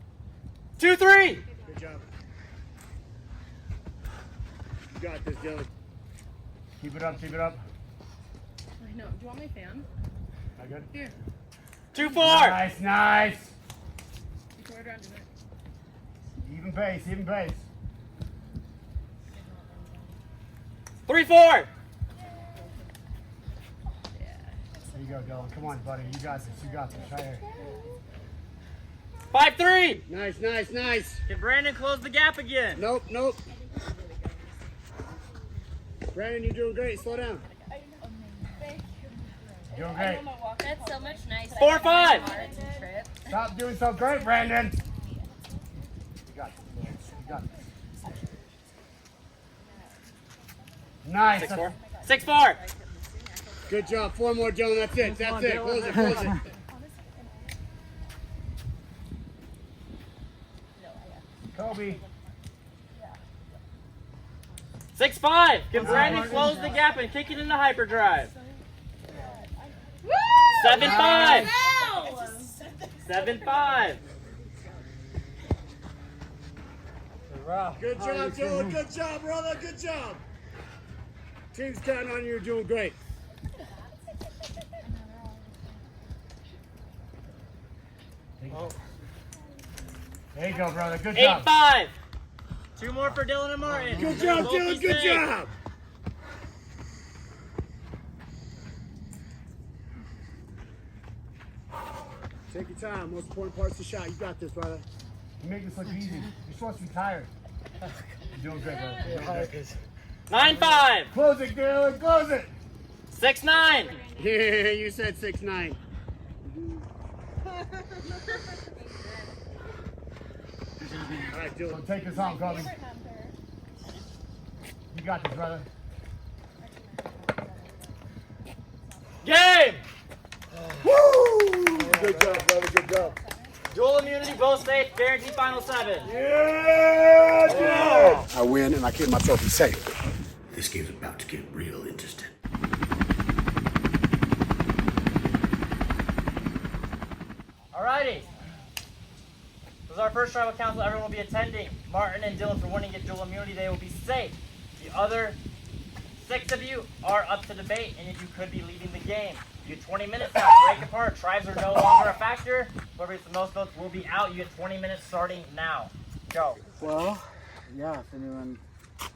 2-3. Good job. You got this, Dylan. Keep it up. Keep it up. I know. Do you want my fan? I good? Here. 2-4. Nice, nice. Throw it around in it. Even pace, even pace. 3-4. There you go, Dylan. Come on, buddy. You got this. You got this. Right here. 5-3. Nice, nice, nice. Can Brandon close the gap again? Nope, nope. Brandon, you're doing great. Slow down. You're doing great. That's so much nicer. 4-5. Stop doing so great, Brandon. You got this. You got this. Nice. 6-4. 6-4. Good job. 4 more, Dylan. That's it. That's it. Close it. Close it. Kobe. 6-5. Can Brandon close the gap and kick it into hyperdrive? 7-5. 7-5. Good job, Dylan. Good job, brother. Good job. Team's counting on you. You're doing great. There you go, brother. Good job. 8-5. 2 more for Dylan and Martin. Good job, Dylan. Good job. Take your time. Most important part's the shot. You got this, brother. You make this look easy. You're supposed to be tired. You're doing great, brother. You're doing great. 9-5. Close it, Dylan. Close it. 6-9. Yeah, you said 6-9. All right, Dylan, take this home, Kobe. You got this, brother. Game. Woo! Good job, brother. Good job. Dual immunity, both safe, guaranteed final 7. Yeah! I win and I keep my trophy safe. This game's about to get real interesting. Alrighty. For This is our first tribal council. Everyone will be attending. Martin and Dylan, for winning, get dual immunity. They will be safe. The other 6 of you are up to debate, and you could be leaving the game. You get 20 minutes now. Break apart. Tribes are no longer a factor. Whoever gets the most votes will be out. You get 20 minutes starting now. Go. Well, yeah, if anyone...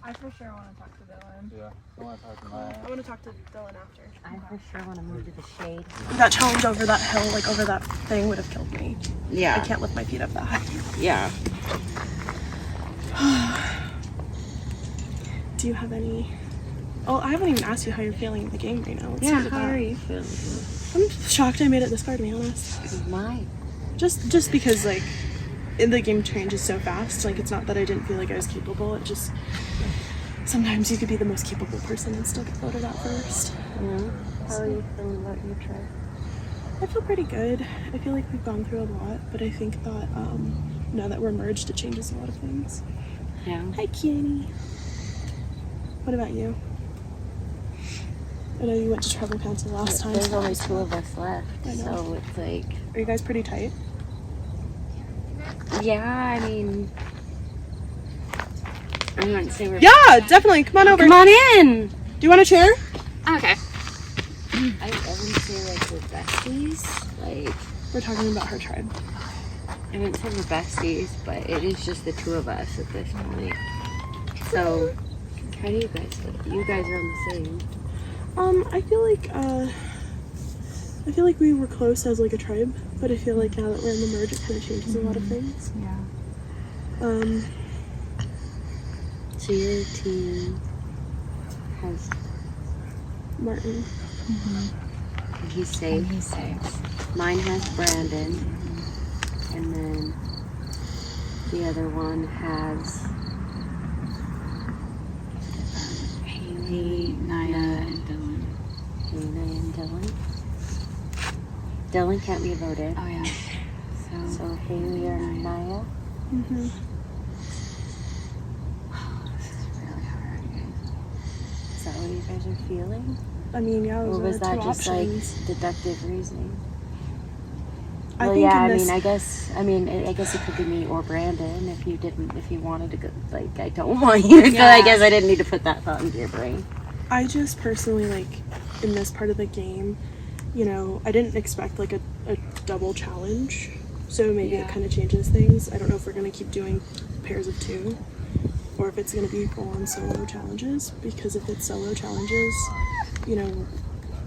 I for sure want to talk to Dylan. Yeah, I want to talk to Maya. I want to talk to Dylan after. I for sure want to move to the shade. That challenge over that hill, like over that thing, would have killed me. Yeah. I can't lift my feet up that high. Yeah. Do you have any... Oh, I haven't even asked you how you're feeling in the game right now. Let's Yeah, start with how that. are you feeling? I'm shocked I made it this far, to be honest. Why? Just because, like, the game changes so fast. Like, it's not that I didn't feel like I was capable. It just... Sometimes you could be the most capable person and still get voted out first. Yeah. How are you feeling about your tribe? I feel pretty good. I feel like we've gone through a lot, but I think that now that we're merged, it changes a lot of things. Yeah. Hi, Kenny. What about you? I know you went to tribal council last time. There's only 2 of us left, I know. so it's like... Are you guys pretty tight? Yeah, I mean... I wouldn't say we're... Yeah, definitely. Come on over. Come on in! Do you want a chair? Okay. I wouldn't say like we're besties, like... We're talking about her tribe. I wouldn't say we're besties, but it is just the 2 of us at this point. So, how do you guys feel? You guys are on the same. I feel like we were close as like a tribe, but I feel like now that we're in the merge, it kind of changes a lot of things. Yeah. So your team has Martin. And he's safe. He's safe. Mine has Brandon, and then the other one has Haley, Naya, and Dylan. Haley and Dylan. Dylan can't be voted. Oh yeah. So Haley or Naya. Mm-hmm. This is really hard. Is that what you guys are feeling? I mean, yeah, Or those was are that two just options. like deductive reasoning? I Well, think yeah. in I this- mean, I guess it could be me or Brandon if you wanted to go. Like, I don't want you to go. I guess I didn't need to put that thought into your brain. I just personally, like, in this part of the game, you know, I didn't expect, like, a double challenge. So maybe it kind of changes things. I don't know if we're going to keep doing pairs of 2 or if it's going to be full-on solo challenges. Because if it's solo challenges, you know,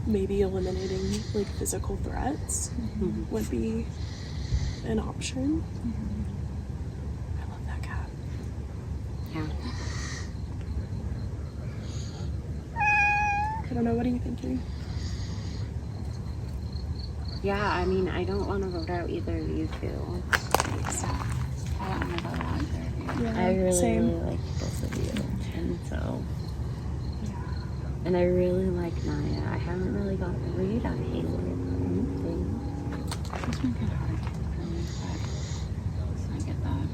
maybe eliminating, like, physical threats would be an option. I love that cat. Yeah. I don't know, what are you thinking? Yeah, I mean, I don't want to vote out either of you 2. I don't want to vote out either of you. Yeah, I really, same. really like both of you, and so. And I really like Naya. I haven't really got a read on Haley or anything. This might get hard for me, but I get that.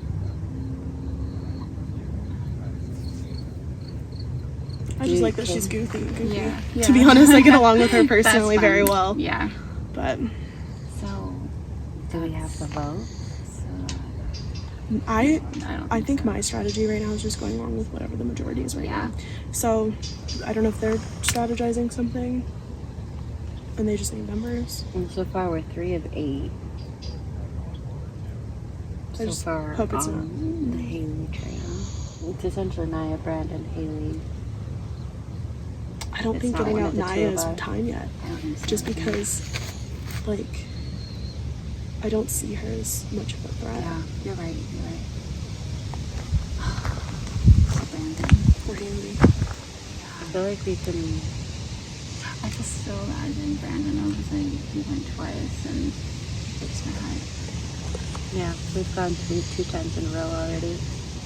I just like that she's goofy. Yeah. To be honest, I get along with her personally That's very fine. well. Yeah. But So, do we have to vote? I think my strategy right now is just going along with whatever the majority is right now. So I don't know if they're strategizing something and they just need numbers. And so far we're 3 of 8. I So just far hope it's on the Haley train. It's essentially Naya, Brandon, Haley. I don't It's think not getting one out of the 2 Naya of is us. time yet. Just because, like, I don't see her as much of a threat. Yeah, you're right. Or Haley. I feel like we can. I just still imagine Brandon obviously he went twice and breaks my heart. Yeah, we've gone through 2 times in a row already.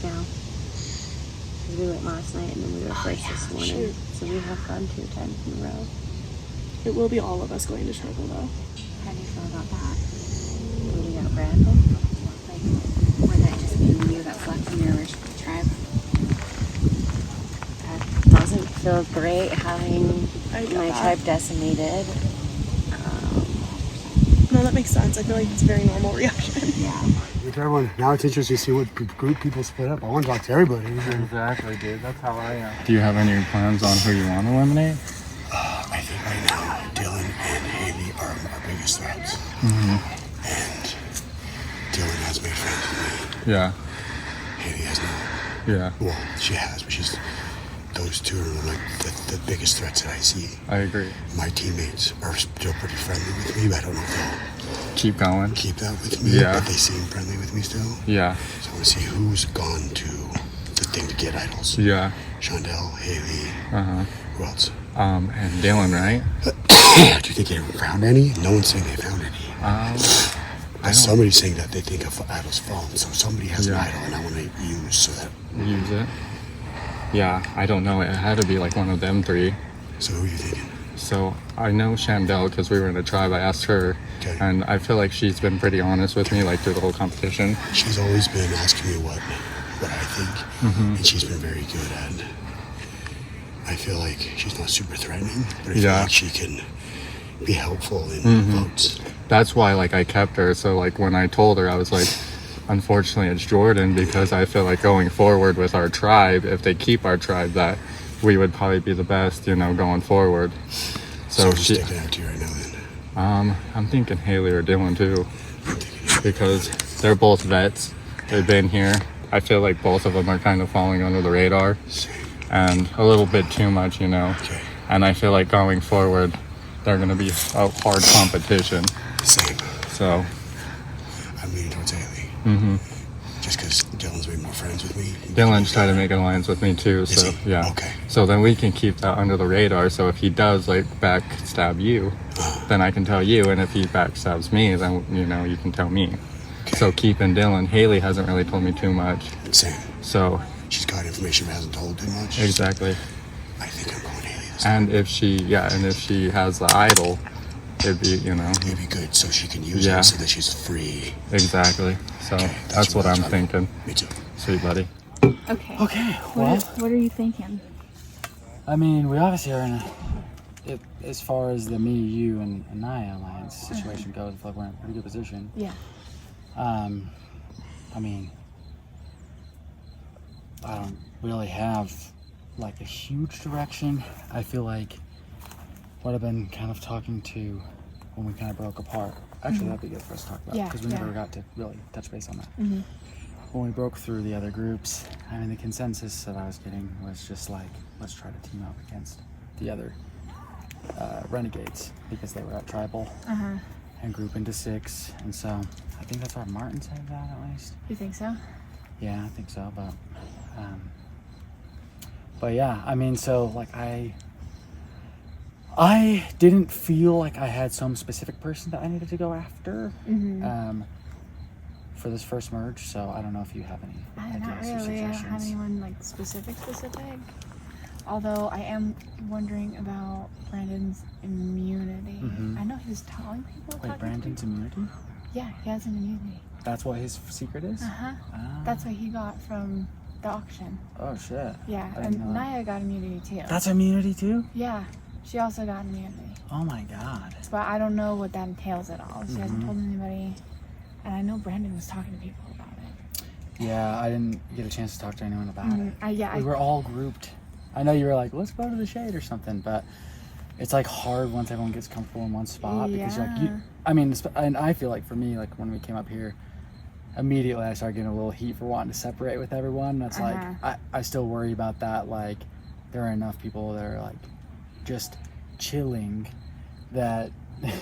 Yeah. 'Cause we went last night and then we were first this morning. shoot. So we have gone 2 times in a row. It will be all of us going to trouble though. How do you feel about that? Voting out Brandon. Like, would that just be you that's left in your original tribe? That doesn't feel great having I get my that. tribe decimated. No, that makes sense. I feel like it's a very normal reaction. Yeah. We If everyone, now it's interesting to see what group people split up. I want to talk to everybody. Exactly, dude. That's how I am. Do you have any plans on who you want to eliminate? I think right now, Dylan and Haley are our biggest threats. Mm-hmm. And Dylan has made friends with me. Yeah. Haley has not. Yeah. Well, she has, but those two are like the biggest threats that I see. I agree. My teammates are still pretty friendly with me, but I don't know if they'll keep going. Keep that with me. Yeah. But they seem friendly with me still. Yeah. So I want to see who's gone to the thing to get idols. Yeah. Shondell, Haley. Who else? And Dylan, right? Do you think they found any? No one's saying they found any. Somebody's saying that they think of idol's phone. So somebody has an idol, and I want to use so that use it. Yeah, I don't know. It had to be like one of them three. So who are you thinking? So I know Chandel because we were in a tribe. I asked her, and I feel like she's been pretty honest with me, like through the whole competition. She's always been asking me what I think, and she's been very good at. I feel like she's not super threatening, but I feel like she can be helpful in votes. That's why, like, I kept her. So, like, when I told her, I was like, unfortunately, it's Jordan, because I feel like going forward with our tribe, if they keep our tribe, that we would probably be the best, you know, going forward. So who's sticking out to you right now, then? I'm thinking Haley or Dylan too, because they're both vets. They've been here. I feel like both of them are kind of falling under the radar, and a little bit too much, you know. And I feel like going forward, they're going to be a hard competition. Same. So I'm leaning towards Haley. Just because Dylan's made more friends with me. Dylan's tried to make an alliance with me too. So yeah. Okay. So then we can keep that under the radar. So if he does like backstab you, then I can tell you, and if he backstabs me, then you know you can tell me. So keeping Dylan. Haley hasn't really told me too much. Same. So she's got information but hasn't told too much. Exactly. I think I'm going Haley this time. And if she has the idol, it'd be, you know. It'd be good so she can use it so that she's free. Exactly. So that's what I'm thinking. Me too. Sweet buddy. Okay. Okay. Well, what are you thinking? I mean, we obviously are in as far as the me, you, and Naya alliance situation goes, I feel like we're in a pretty good position. Yeah. I mean, I don't really have like a huge direction. I feel like what I've been kind of talking to when we kind of broke apart. Actually, that'd be good for us to talk about because we never got to really touch base on that. When we broke through the other groups, I mean, the consensus that I was getting was just like, let's try to team up against the other renegades because they were at tribal and group into 6. And so I think that's why Martin said that at least. You think so? Yeah, I think so. But yeah, I mean, so like I didn't feel like I had some specific person that I needed to go after for this first merge. So I don't know if you have any ideas not or really. suggestions. I don't have anyone like specific. Although I am wondering about Brandon's immunity. I know he was telling people. Wait, Brandon's immunity? Yeah, he has an immunity. That's what his secret is? That's what he got from the auction. Oh shit. Yeah, I didn't know and that. Naya got immunity too. That's immunity too? Yeah, she also got immunity. Oh my god. But I don't know what that entails at all. She hasn't told anybody. And I know Brandon was talking to people about it. Yeah, I didn't get a chance to talk to anyone about it. We were all grouped. I know you were like, let's go to the shade or something, but it's like hard once everyone gets comfortable in one spot because you're like, I mean, and I feel like for me, like when we came up here, immediately I started getting a little heat for wanting to separate with everyone. That's like, I still worry about that. Like, there are enough people that are like just chilling that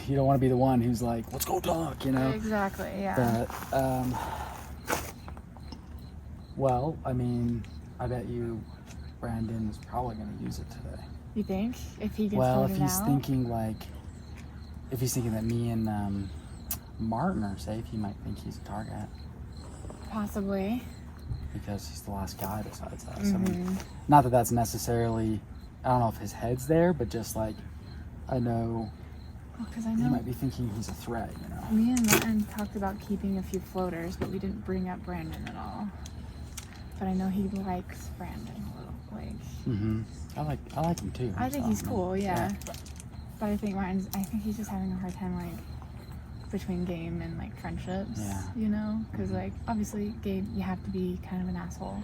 you don't want to be the one who's like, let's go talk, you know? Exactly, yeah. But, well, I mean, I bet you Brandon is probably going to use it today. You think? If he gets Well, voted if he's out? thinking that me and Martin are safe, he might think he's a target. Possibly. Because he's the last guy besides us. I mean, not that that's necessarily, I don't know if his head's there, but just like, I know, because I he know might be thinking he's a threat, you know? me and Martin talked about keeping a few floaters, but we didn't bring up Brandon at all. But I know he likes Brandon a little, like. I like him too. I think he's cool, yeah. But I think he's just having a hard time, like, between game and like friendships. Yeah. You know, because like obviously game you have to be kind of an asshole.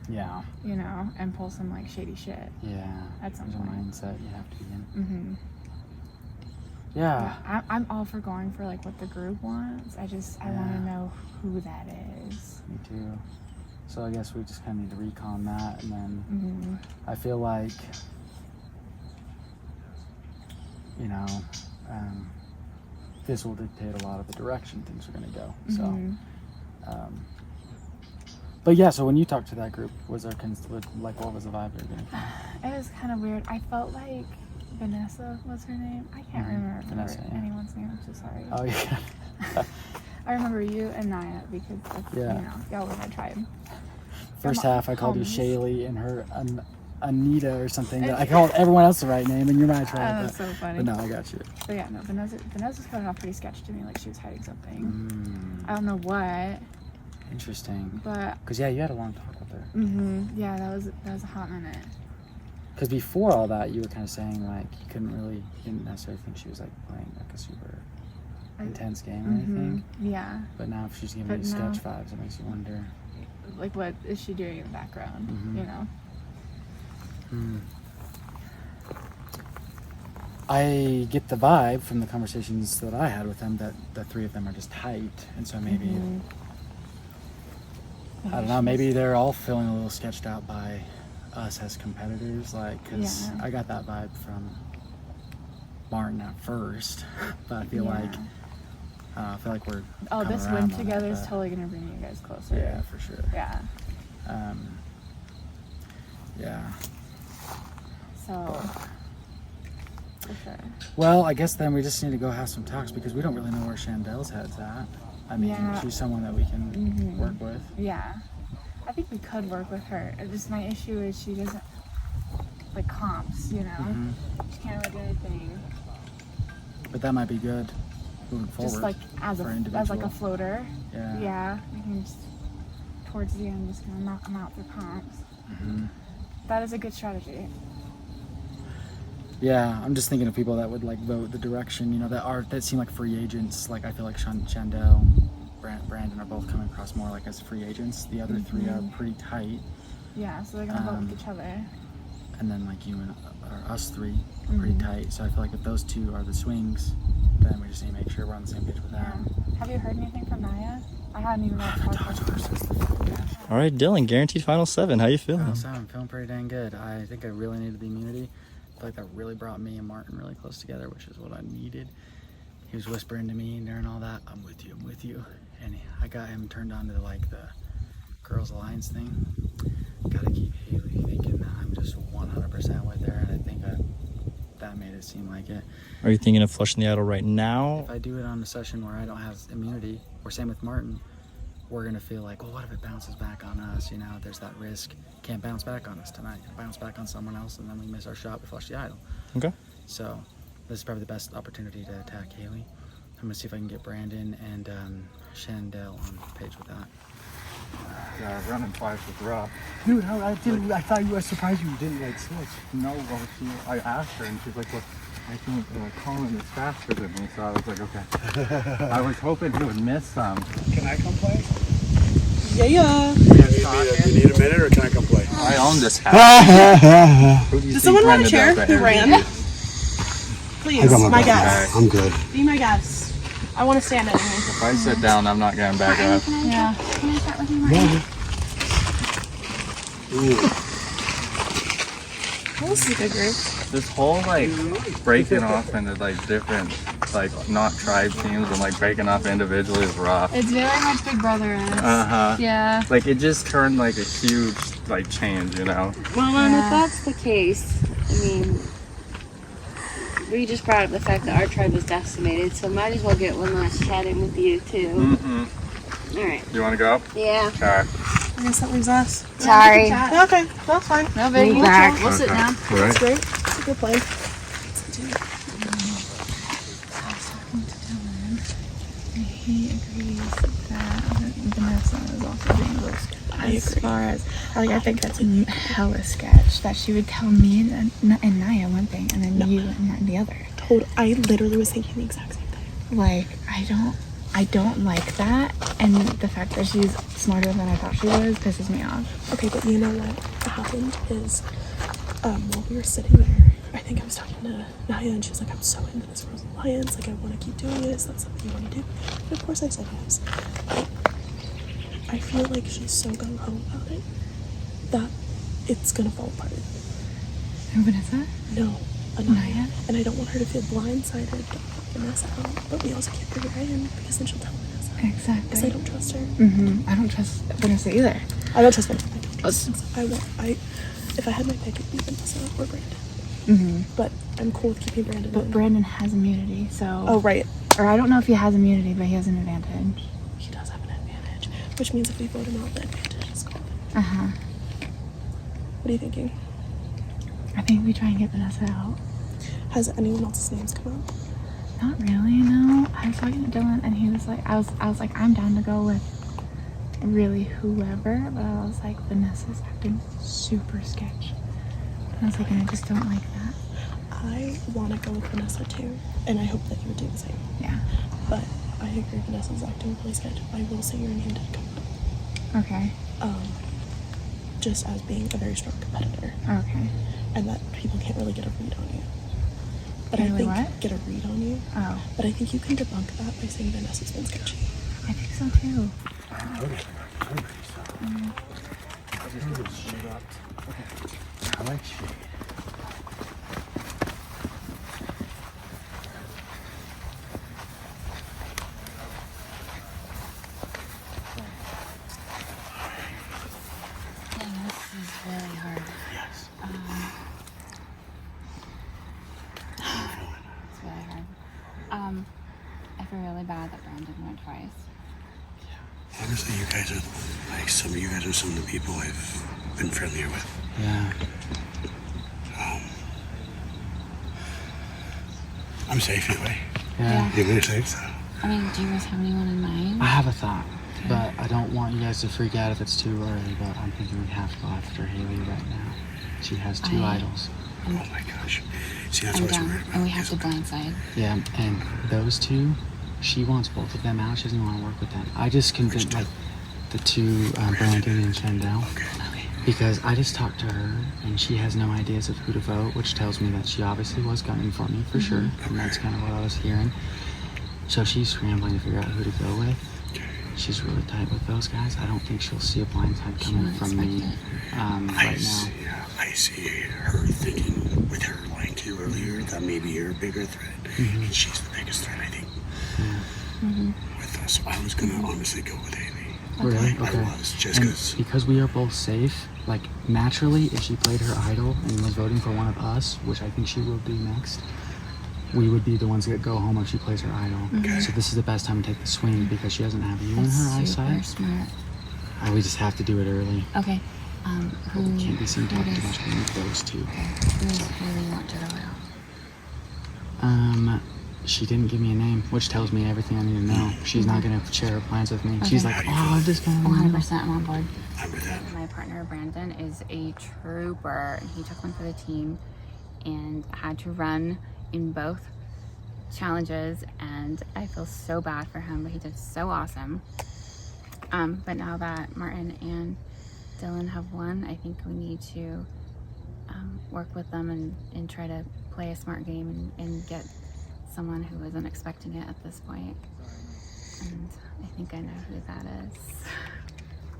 Yeah. You know, and pull some like shady shit. Yeah. At some There's point. a mindset you have to be in. Mm-hmm. Yeah. I'm all for going for like what the group wants. I want to know who that is. Me too. So I guess we just kind of need to recon that, and then I feel like, you know, this will dictate a lot of the direction things are going to go. So, but yeah. So when you talked to that group, was there like what was the vibe they were getting from? It was kind of weird. I felt like Vanessa was her name. I can't remember Vanessa, anyone's name. I'm so sorry. Oh yeah. I remember you and Naya because you know, y'all were my tribe. First half, I called you Shaylee and her Anita or something. I called everyone else the right name, and you're my tribe. That's so funny. But no, I got you. But yeah, no, Vanessa's coming off pretty sketchy to me, like she was hiding something. I don't know what. Interesting. But because yeah, you had a long talk with her. Yeah, that was a hot minute. Because before all that, you were kind of saying like you didn't necessarily think she was like playing like a super intense game or anything. Yeah. But now if she's giving you sketch vibes, it makes you wonder. Like what is she doing in the background? You know. I get the vibe from the conversations that I had with them that the three of them are just tight, and so maybe I don't know. Maybe they're all feeling a little sketched out by us as competitors, like because I got that vibe from Martin at first, but I feel like we're this win together is totally gonna bring you guys closer. Yeah, for sure. Yeah. Yeah. So. For sure. Well, I guess then we just need to go have some talks because we don't really know where Chandel's head's at. I mean, she's someone that we can work with. Yeah. I think we could work with her. Just my issue is she doesn't like comps, you know? She can't really do anything. But that might be good moving forward. Just like as like a floater. Yeah. Yeah. We can just towards the end just gonna knock them out through comps. That is a good strategy. Yeah, I'm just thinking of people that would like vote the direction, you know, that seem like free agents. Like I feel like Chandel, Brandon are both coming across more like as free agents. The other three are pretty tight. Yeah, so they're gonna vote with each other. And then like you and us three are pretty tight. So I feel like if those two are the swings, then we just need to make sure we're on the same page with them. Have you heard anything from Naya? I hadn't even talked to her. All right, Dylan, guaranteed final 7. How you feeling? Final 7, feeling pretty dang good. I think I really needed the immunity. I feel like that really brought me and Martin really close together, which is what I needed. He was whispering to me during all that, I'm with you. And I got him turned on to like the Girls Alliance thing. Gotta keep Haley thinking that I'm just 100% with her, and I think that made it seem like it. Are you thinking of flushing the idol right now? If I do it on a session where I don't have immunity, or same with Martin, we're gonna feel like, well, what if it bounces back on us? You know, there's that risk. Can't bounce back on us tonight. Bounce back on someone else, and then we miss our shot. We flush the idol. Okay. So this is probably the best opportunity to attack Haley. I'm gonna see if I can get Brandon and Chandel on the page with that. Yeah, running twice with rough. Dude, I thought you were surprised you didn't like switch. No, well, I asked her and she's like, well, I think Colin is faster than me, so I was like, okay. I was hoping he would miss some. Can I come play? Yeah. Do you need a minute or can I come play? I own this house. Does someone want a chair? Who ran? Please, I got my guess. I'm good. Be my guest. I want to stand it. If I sit down, I'm not going back up. Yeah. Can I start with you, Martin? This is a good group. This whole like breaking off into like different, like not tribe teams and like breaking off individually is rough. It's very much Big Brother is. Yeah. Like it just turned like a huge like change, you know. Well, and if that's the case, I mean, we just brought up the fact that our tribe was decimated, so might as well get one last chat in with you too. All right. You want to go? Yeah. Okay. I guess that leaves us. Sorry. Okay, that's fine. No biggie. We'll sit down. All right. That's great. It's a good play. He agrees that Vanessa is also being a little sketchy. As far as, like, I think that's hella sketch. That she would tell me and Naya one thing, and then you and the other. I literally was thinking the exact same thing. Like, I don't like that, and the fact that she's smarter than I thought she was pisses me off. Okay, but you know what happened is, while we were sitting there, I think I was talking to Naya, and she was like, I'm so into this Girls Alliance, like, I want to keep doing it, is that something you want to do? And of course I said yes. I feel like she's so gung-ho about it that it's gonna fall apart. Who, Vanessa? No, Anaya. And I don't want her to feel blindsided by Vanessa out, but we also can't bring her in because then she'll tell Vanessa. Exactly. Because I don't trust her. I don't trust Vanessa either. I don't trust Vanessa. If I had my pick, it'd be Vanessa or Brandon. But I'm cool with keeping Brandon. But Brandon has immunity, so. Oh, right. Or I don't know if he has immunity, but he has an advantage. He does have an advantage, which means if we vote him out, the advantage is gone. What are you thinking? I think we try and get Vanessa out. Has anyone else's names come out? Not really, no. I was talking to Dylan, and he was like, I was like, I'm down to go with really whoever, but I was like, Vanessa's acting super sketch. And I was like, and I just don't like that. I want to go with Vanessa too, and I hope that you would do the same. Yeah. But I agree, Vanessa's acting really sketch. I will say your name did come up. Okay. Just as being a very strong competitor. Okay. And that people can't really get a read on you. But Really I think what? get a read on you. Oh. But I think you can debunk that by saying Vanessa's been sketchy. I think so too. I like shade. This is really hard. Yes. It's really hard. I feel really bad that Brandon went twice. Honestly, you guys are some of the people I've been friendlier with. Yeah. I'm safe anyway. Yeah. You're safe, so. I mean, do you guys have anyone in mind? I have a thought, but I don't want you guys to freak out if it's too early, but I'm thinking we have to go after Haley right now. She has two idols. Oh my gosh. See, that's I'm what I was down, worried about. and we have the blind side. Yeah, and those two, she wants both of them out. She doesn't want to work with them. I just convinced like the two, Brandon and Chandel. Okay. Because I just talked to her and she has no ideas of who to vote, which tells me that she obviously was gunning for me for sure. And that's kind of what I was hearing. So she's scrambling to figure out who to go with. She's really tight with those guys. I don't think she'll see a blindside coming from me right now. I see her thinking with her lying to you earlier that maybe you're a bigger threat. And she's the biggest threat, I think. With us. I was going to honestly go with Haley. Really? I Okay. was, just because we are both safe, like naturally, if she played her idol and was voting for one of us, which I think she will do next, we would be the ones that go home if she plays her idol. Okay. So this is the best time to take the swing because she doesn't have you in That's her super eyesight. smart. We just have to do it early. Okay. But we can't be seen talking too much with those two. Who does Haley want to go out? She didn't give me a name, which tells me everything I need to know. She's not gonna share her plans with me. Okay. She's like, oh, I'm just gonna. 100% I'm on board. My partner Brandon is a trooper. He took one for the team and had to run in both challenges, and I feel so bad for him, but he did so awesome. But now that Martin and Dylan have won, I think we need to work with them and try to play a smart game and get someone who isn't expecting it at this point. And I think I know who that is.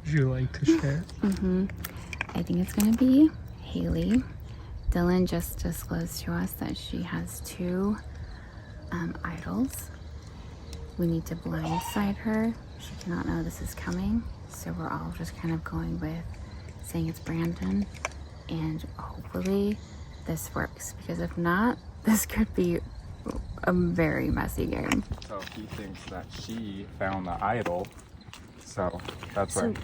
Would you like to share? I think it's gonna be Haley. Dylan just disclosed to us that she has two idols. We need to blindside her. She cannot know this is coming. So we're all just kind of going with saying it's Brandon, and hopefully this works, because if not, this could be a very messy game. So he thinks that she found the idol. So that's So, right.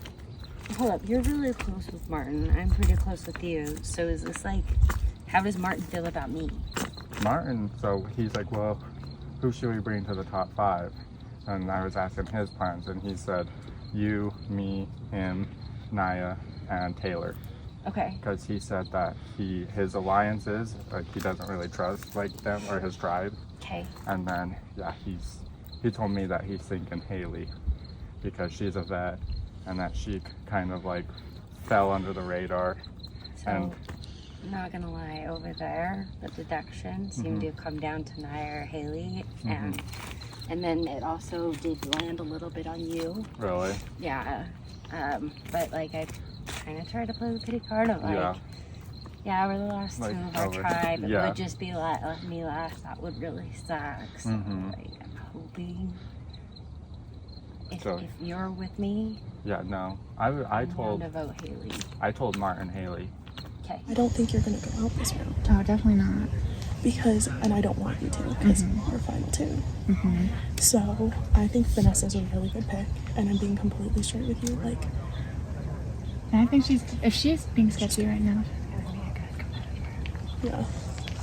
hold up, you're really close with Martin. I'm pretty close with you. So is this like, how does Martin feel about me? Martin, so he's like, well, who should we bring to the top 5? And I was asking his plans, and he said, you, me, him, Naya, and Taylor. Okay. Because he said that his alliances, like, he doesn't really trust like them or his tribe. Okay. And then yeah, he told me that he's thinking Haley because she's a vet and that she kind of like fell under the radar. So, and not gonna lie, over there, the deduction seemed to come down to Naya or Haley, and then it also did land a little bit on you. Really? Yeah. But like I kind of tried to play the pity card of like, yeah, we're the last Like, two of our over- tribe. It yeah. would just be let me last. That would really suck. So like, I'm hoping if you're with me. Yeah, no. I told to vote Haley. I told Martin Haley. Okay. I don't think you're gonna go out this round. Oh, definitely not. Because, and I don't want you to, because you're final two. So, I think Vanessa's a really good pick, and I'm being completely straight with you. Like, And I think if she's being sketchy right now, she's gonna be a good competitor. yeah.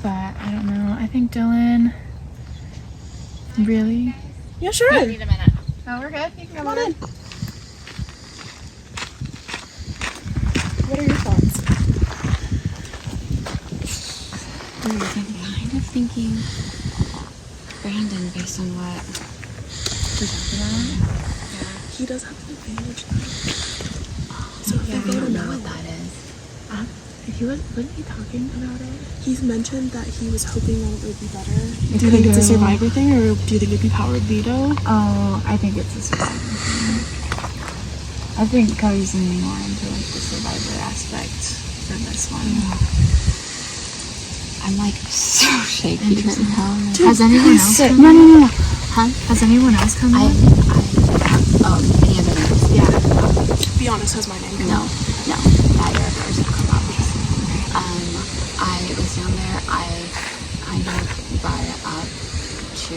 But I don't know. I think Dylan. Really? Yeah, sure. I need a minute. Oh, we're good. You can come on in. What are your thoughts? I'm kind of thinking Brandon based on what we talked about. He does have an advantage though. So if Yeah, they we vote don't him know out, what that is. Wasn't he talking about it? he's mentioned that he was hoping that it would be better. Do you think it's a survivor thing, or do you think it'd be power of veto? Oh, I think it's a survivor thing. I think Cody's leaning more into like the survivor aspect for this one. I'm like so shaky right now. Has anyone else come No. Huh? Has anyone else come in? Any other names? Yeah. Be honest, has my name come No, up? neither of ours have come up. I was down there, I kind of brought it up to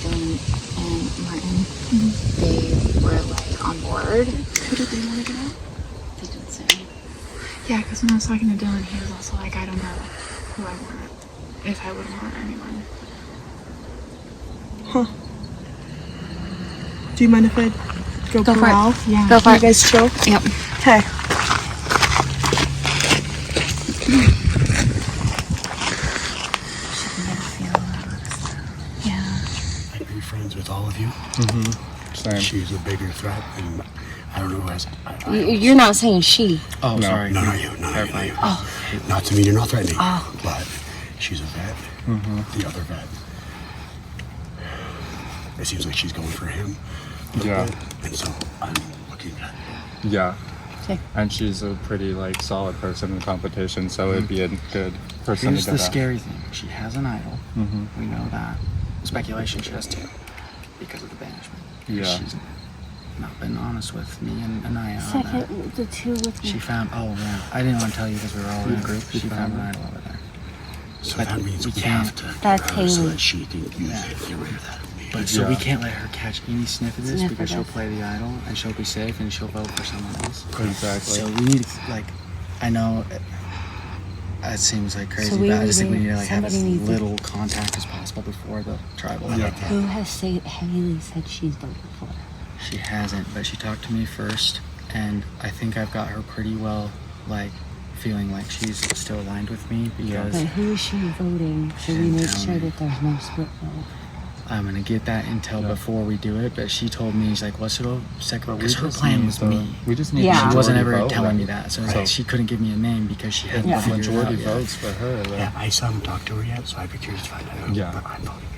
Dylan and Martin. They were like on board. Who did they want to get out? They didn't say. Yeah, because when I was talking to Dylan, he was also like, I don't know who I want, if I would want anyone. Huh. Do you mind if I go for it. corral? Yeah. Go for You it. guys chill? Yep. Okay. I'd be friends with all of you. Same. She's a bigger threat, and I don't know who has. You're not saying she. Oh, No. sorry. No, not you. Not you. Oh. Not to me. You're not threatening. Oh. But she's a vet. The other vet. It seems like she's going for him. Yeah. And so I'm looking at. Yeah. Okay. And she's a pretty like solid person in competition, so it'd be a good person Here's to the get scary thing. She has an idol. Mm-hmm. We know that. Speculation, she has two. Because of the banishment. Yeah. She's not been honest with me and Anaya on that. Second, the two with me. She found, I didn't want to tell you because we were all in a group. She found an idol over there. So But that means we we can't- have to That's get her so Haley. that she can use it. Get rid of that. But so Yeah. we can't let her catch any sniff of this Sniff because of she'll this. play the idol and she'll be safe and she'll vote for someone else. Exactly. So we need to, like, I know it seems like crazy, we but I just think we need need to like have as somebody needs to- little contact as possible before the tribal. Yeah. Who has said Haley said she's voted for? She hasn't, but she talked to me first, and I think I've got her pretty well, like, feeling like she's still aligned with me because But who is she voting? So we didn't make tell sure me. that there's no split vote. I'm gonna get that intel before we do it. But she told me, she's like, "What's it second?" Because her just plan need was the- me. We just need Yeah. She wasn't ever majority vote, telling me right? that, so Right. she couldn't give me a name because she hadn't Yeah. figured it out Majority yet. votes for her. Though. Yeah, I still haven't talked to her yet, so I'd be curious to find out. Yeah. But I'm voting.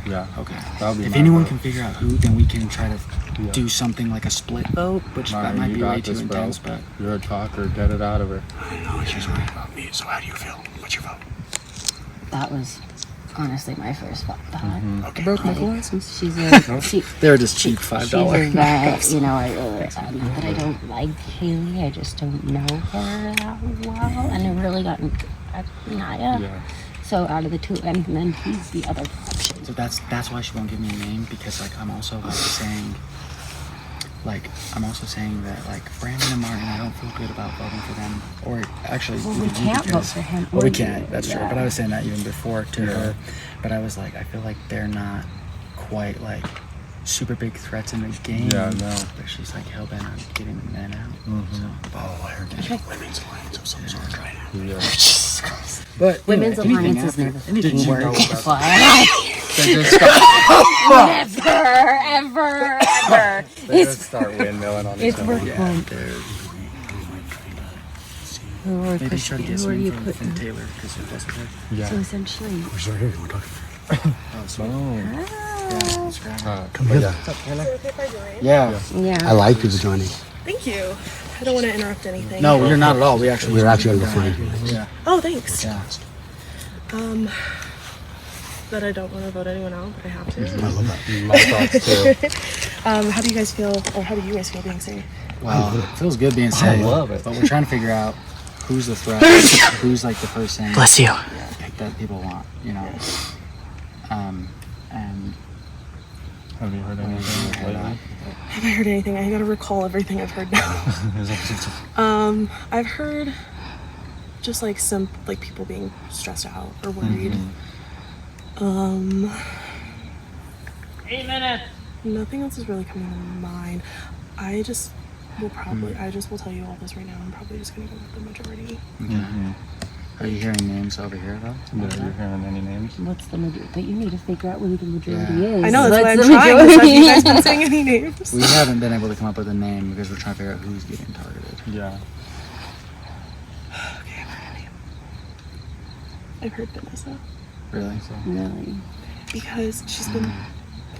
Yeah. Okay. That'll be If my anyone vote. can figure out who, then we can try to Yeah. do something like a split vote, which that Martin, might you be got way too this, bro. intense. But You're a talker. Get it out of her. I know she's worried about me. So how do you feel? What's your vote? That was honestly my first thought. Okay. I broke my license. She's a they're just cheap she's a vet. You know, not that I don't like Haley. I just don't know her that well, and it really got Naya. Yeah. So out of the two, and then he's the other option. So that's why she won't give me a name because like I'm also saying that like Brandon and Martin, I don't feel good about voting for them. Or actually, Well, we you can't vote because- for him. Well, we or can't. you. That's true. Yeah. But I was saying that even before to her. But I was like, I feel like they're not quite like super big threats in the game. Yeah, no. But she's like hell bent on getting the men out. So. Oh, I heard there's a women's alliance of some sort right now. Yeah. But Women's anyway, alliance is never anything fucking you know work. about- Ever. They just start windmilling on each other. Who are you putting? Taylor, because it wasn't her. Yeah. So essentially. Who's right here? You want to talk? Oh, so yeah, let's grab it. Come here. What's up, Taylor? Okay if I join? Yeah. I like people joining. Thank you. I don't want to interrupt anything. No, you're not at all. We're actually gonna go find you. Yeah. Oh, thanks. Yeah. That I don't want to vote anyone out, but I have to. I love that. My thoughts too. How do you guys feel, or how do you guys feel being safe? Well, it feels good being safe. I love it. But we're trying to figure out who's the threat, who's like the person. Bless you. That people want, you know. And Have you heard anything lately? Have I heard anything? I gotta recall everything I've heard now. I've heard just like some like people being stressed out or worried. 8 minutes. Nothing else is really coming to mind. I just will tell you all this right now. I'm probably just gonna go with the majority. are you hearing names over here though? Yeah, are you hearing any names? What's the majority? But you need to figure out who the majority is. I know, that's why What's I'm the trying. Have you guys majority? been saying any names? We haven't been able to come up with a name because we're trying to figure out who's getting targeted. Yeah. Okay, I've heard a name. I've heard Vanessa. Really? Really? Because she's been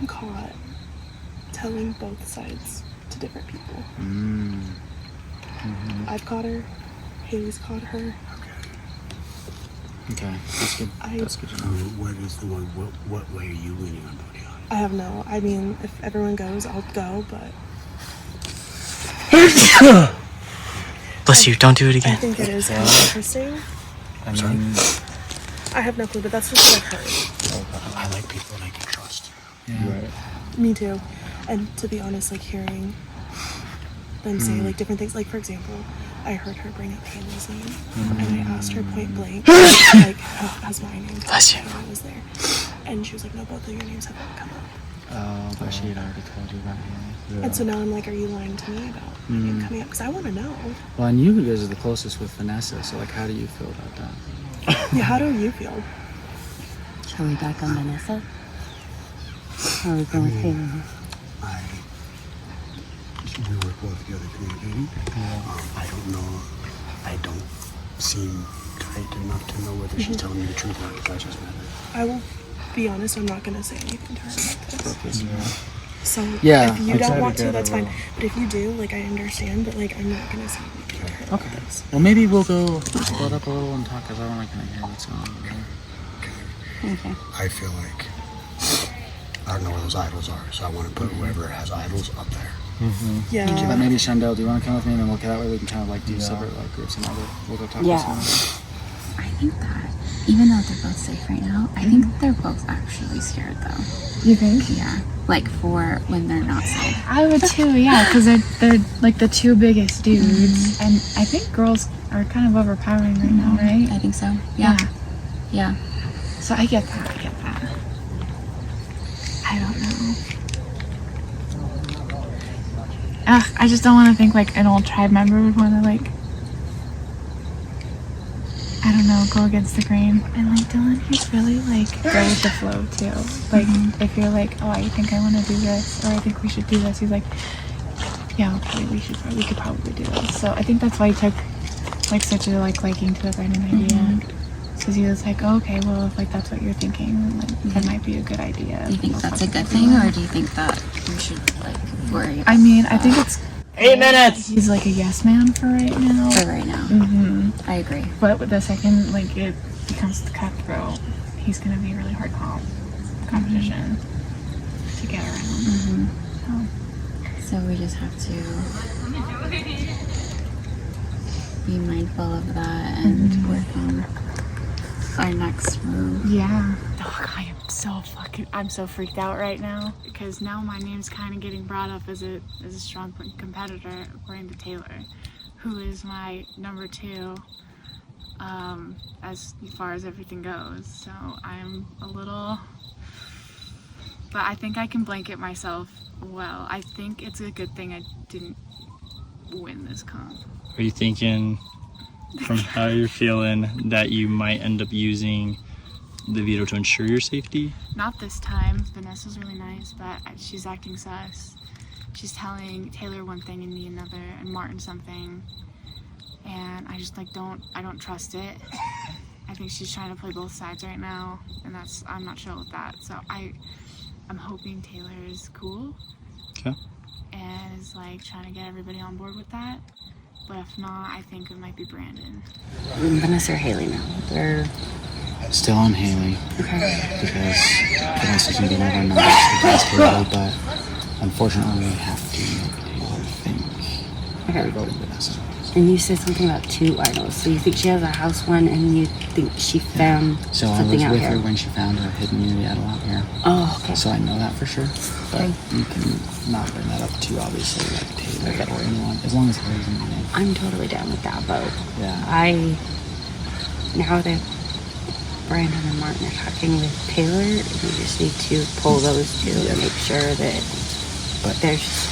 caught telling both sides to different people. I've caught her. Haley's caught her. Okay, that's good. That's good to know. What is the one? What way are you leaning on voting on? I have no. I mean, if everyone goes, I'll go. But Bless you. Don't do it I again. think it is kind of interesting. I'm sorry. I have no clue, but that's just what I've heard. I like people that I can trust. Yeah. Right. Me too. And to be honest, like hearing them say like different things. Like for example, I heard her bring up Haley's name, and I asked her point blank, like, "Has my name?" Bless you. Haley was there, and she was like, "No, both of your names haven't come up." Oh, but she had already told you about Haley. And so now I'm like, "Are you lying to me about my name coming up?" Because I want to know. Well, and you guys are the closest with Vanessa, so like, how do you feel about that? Yeah, how do you feel? Shall we back on Vanessa? Or are we going with Haley? We work well together communicating. I don't know. I don't seem tight enough to know whether she's telling me the truth or not, because I just met her. I will be honest. I'm not gonna say anything to her about this. So Yeah, if you I don't tried want to to, get that's her fine. wrong. But if you do, like, I understand. But like, I'm not gonna say anything to her about this. Well, maybe we'll go split up a little and talk, because I want to kind of hear what's going on. Okay. I feel like I don't know where those idols are, so I want to put whoever has idols up there. Yeah. But maybe Shandell, do you want to come with me and then we'll get that way we can kind of like do separate like groups and we'll go talk to someone. I think that even though they're both safe right now, I think they're both actually scared though. You think? Yeah, like for when they're not safe. I would too, yeah, because they're like the two biggest dudes, and I think girls are kind of overpowering right now, right? I think so. Yeah. Yeah. So I get that. I don't know. Ugh, I just don't want to think like an old tribe member would want to like, I don't know, go against the grain. And like Dylan, he's really like go with the flow too. Like if you're like, oh, I think I want to do this, or I think we should do this, he's like, yeah, okay, we could probably do this. So I think that's why he took like such a like liking to the Brennan idea. Because he was like, oh, okay, well, if like that's what you're thinking, then like, that might be a good idea. Do you think that's a good thing, or do you think that we should like worry about I mean, I think it's 8 minutes. He's like a yes man for right now. for right now? I agree. But with the second like it becomes the cutthroat, he's gonna be really hard competition to get around. So we just have to be mindful of that and work on our next move. Yeah. Oh, I'm so freaked out right now because now my name's kind of getting brought up as a strong competitor according to Taylor, who is my number 2 as far as everything goes. So I'm a little, but I think I can blanket myself well. I think it's a good thing I didn't win this comp. Are you thinking, from how you're feeling, that you might end up using the veto to ensure your safety? Not this time. Vanessa's really nice, but she's acting sus. She's telling Taylor one thing and me another, and Martin something, and I just like don't trust it. I think she's trying to play both sides right now, and I'm not chill with that. So I'm hoping Taylor is cool. Okay. And is like trying to get everybody on board with that. But if not, I think it might be Brandon. Vanessa or Haley now? They're still on Haley. Okay. Because Vanessa's gonna be one of our numbers against Haley, but unfortunately we have to make Taylor think we're voting Vanessa. And you said something about 2 idols. So you think she has a house one, and you think she found So I something was out with here? her when she found a hidden unity idol out here. Oh, okay. So I know that for sure. But Okay. you can not bring that up to obviously like Taylor or anyone, as long as Haley's in the game. I'm totally down with that, but Yeah. now that Brandon and Martin are talking with Taylor, we just need to pull those two and make sure that there's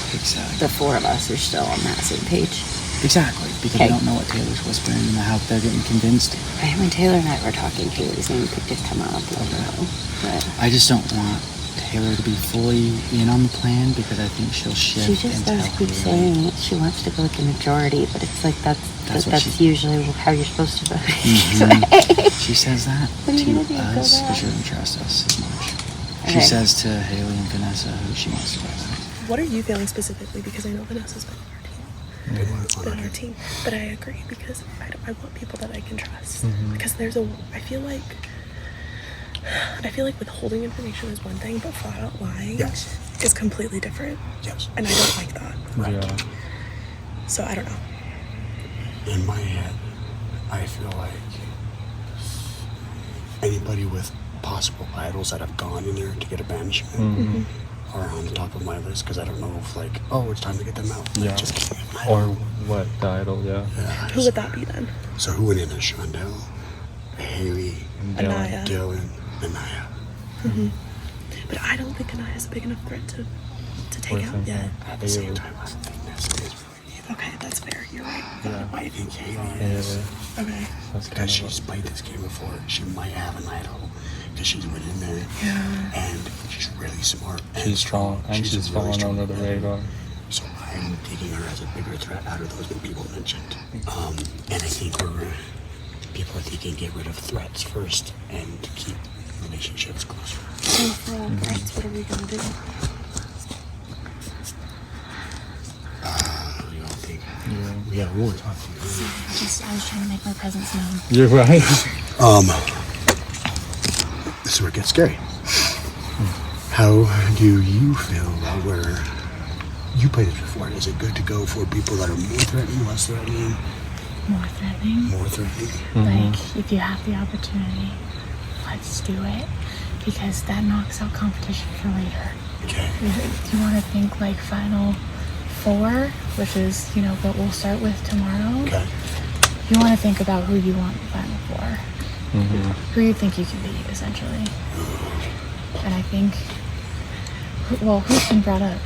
the 4 of us are still on that same page. Exactly, because we don't know what Taylor's whispering and how they're getting convinced. Right, when Taylor and I were talking, Haley's name could just come up. But I just don't want Taylor to be fully in on the plan because I think she'll shift. she just and does tell keep Haley. saying that she wants to go with the majority, but it's like that's what she- usually how you're supposed to vote. She says that What are you gonna to do, go us back? because she doesn't trust us as much. She Okay. says to Haley and Vanessa who she wants to vote. What are you feeling specifically? Because I know Vanessa's been on our team, but I agree because I want people that I can trust. Mhm. Because I feel like withholding information is one thing, but flat out lying is completely different. Yes. And I don't like that. Right. Yeah. So I don't know. In my head, I feel like anybody with possible idols that have gone in there to get a banishment Mhm. are on the top of my list because I don't know if it's time to get them out. Yeah. Just keep them out. Or what, the idol, yeah. Who would that be then? So who went in there? Shondell, Haley, Anaya. Dylan, Anaya. Mm-hmm. But I don't think Anaya's a big enough threat to take out yet. At the same time, I don't think Nessa is really either. Okay, that's fair. You're right. Yeah. I think Haley is. Okay. Because she's played this game before. She might have an idol because she's been in there. Yeah. And she's really smart. And She's strong, and she's really falling strong. under the radar. So I'm taking her as a bigger threat out of those people mentioned. And I think people are thinking get rid of threats first and keep relationships closer. So for all threats, what are we gonna do? We all think we got war talk to you. I was trying to make my presence known. You're right. This is where it gets scary. How do you feel about where you played it before? Is it good to go for people that are more threatening, less threatening? More threatening. More threatening. Like, if you have the opportunity, let's do it. Because that knocks out competition for later. Okay. Do you want to think like Final 4, which is, what we'll start with tomorrow? Okay. You want to think about who you want in Final 4. Mm-hmm. Who you think you can be, essentially. And I think, who's been brought up?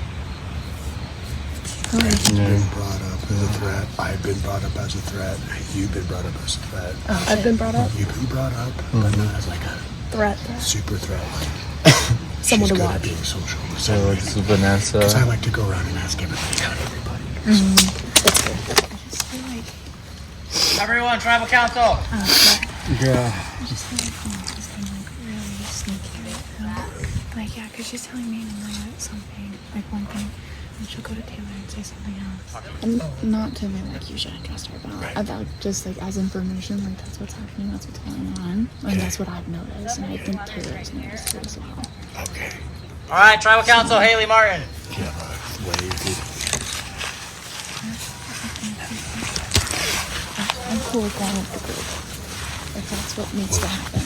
Who is Been brought up as a threat. I've been brought up as a threat. You've been brought up as a threat. Oh, I've been brought up. You've been brought up, but not as like a Threat. super threat. Someone She's to good watch. at being social. So it's Vanessa. Because I like to go around and ask everybody about everybody. Everyone, tribal council. Yeah. I just feel like this thing really sneaky right now. Yeah, because she's telling me and Maya something, one thing, and she'll go to Taylor and say something else. And not to mean you shouldn't trust her, but about just as information, that's what's happening, that's what's going on, and that's what I've noticed, and I think Taylor has noticed it as well. Okay. All right, tribal council, Haley Martin. Yeah, what do you think? I'm cool with going with the group, if that's what needs to happen.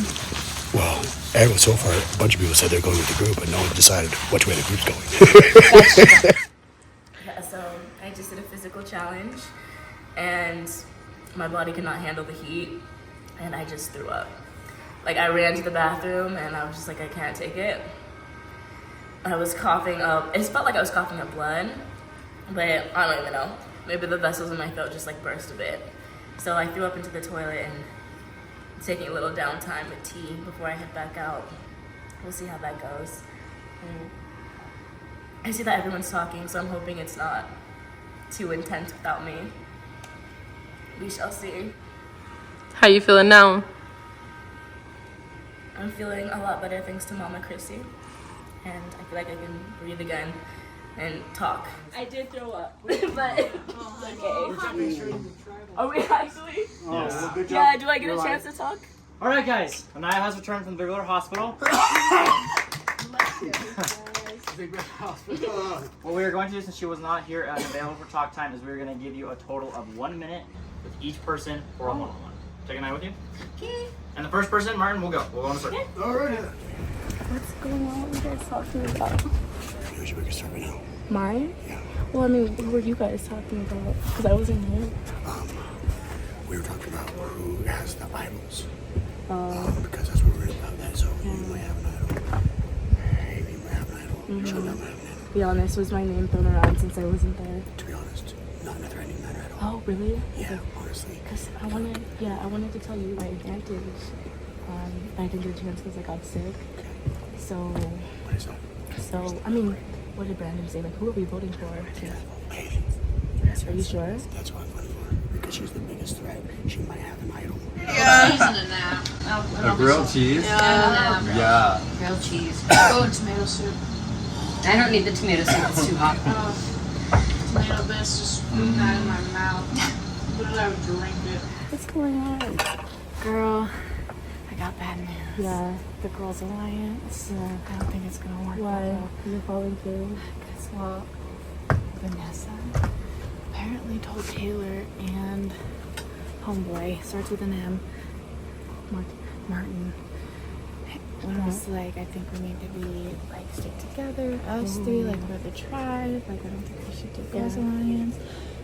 Well, so far, a bunch of people said they're going with the group, but no one decided which way the group's going. Yeah, so I just did a physical challenge, and my body could not handle the heat, and I just threw up. I ran to the bathroom, and I was just like, I can't take it. I was coughing up. It felt like I was coughing up blood, but I don't even know. Maybe the vessels in my throat just burst a bit. So I threw up into the toilet, and taking a little downtime with tea before I head back out. We'll see how that goes. And I see that everyone's talking, so I'm hoping it's not too intense without me. We shall see. How you feeling now? I'm feeling a lot better thanks to Mama Chrissy. And I feel like I can breathe again and talk. I did throw up, but okay. Are we actually? Yes. Yeah, do I get a chance to talk? Alright guys, Anaya has returned from the Big Brother Hospital. What we are going to do, since she was not here and available for talk time, is we're going to give you a total of 1 minute with each person for a one-on-one. Take Anaya with you? And the first person, Martin, we'll go. We'll go in a circle. Alright. What's going on? What are you guys talking about? We should make a start right now. Mine? Yeah. Well, I mean, what were you guys talking about? Because I wasn't here. We were talking about who has the idols. Because that's what we're about that. So you might have an idol. Haley might have an idol. She'll not have an idol. To be honest, was my name thrown around since I wasn't there? To be honest, not a threatening matter at all. Oh, really? Yeah, honestly. Because I wanted to tell you my advantage. I didn't get a chance because I got sick. So. What is that? So, I mean, what did Brandon say? Like, who are we voting for? Haley. Are you sure? That's what I'm voting for. Because she's the biggest threat. She might have an idol. A grilled cheese? Yeah. Grilled cheese. Oh, tomato soup. I don't need the tomato soup. It's too hot. Tomato best, just put that in my mouth. Put it out and drink it. What's going on? Girl, I got bad news. Yeah. The Girls Alliance. I don't think it's gonna work. Why? You're falling through? Because, well, Vanessa apparently told Taylor and homeboy, starts with an M, Martin, was like, I think we need to be, like, stick together, us three, like, we're the tribe, like, I don't think we should do Girls Alliance.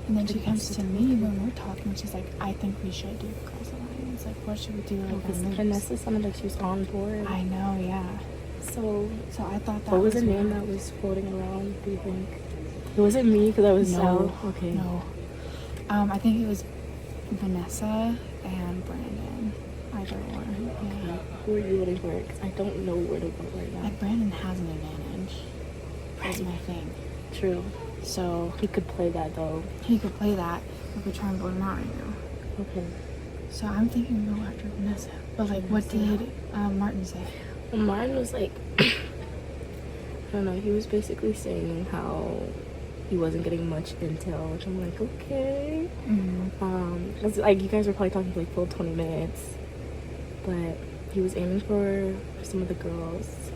And then she comes to me when we're talking, she's like, I think we should do Girls Alliance. Like, what should we do? Like, Vanessa sounded like she was on board. I know, yeah. So I thought that what was the weird. name that was floating around, do you think? It wasn't me because I was No. Okay. No. I think it was Vanessa and Brandon. Either one. Yeah. Who are you voting for? Because I don't know where to vote right now. Like, Brandon has an advantage. That's my thing. True. So he could play that though. He could play that if we try and vote him out right now. Okay. So I'm thinking go after Vanessa. But like, what did Martin say? Well, Martin was like, I don't know. He was basically saying how he wasn't getting much intel, which I'm like, okay. It's like you guys were probably talking for like full 20 minutes, but he was aiming for some of the girls.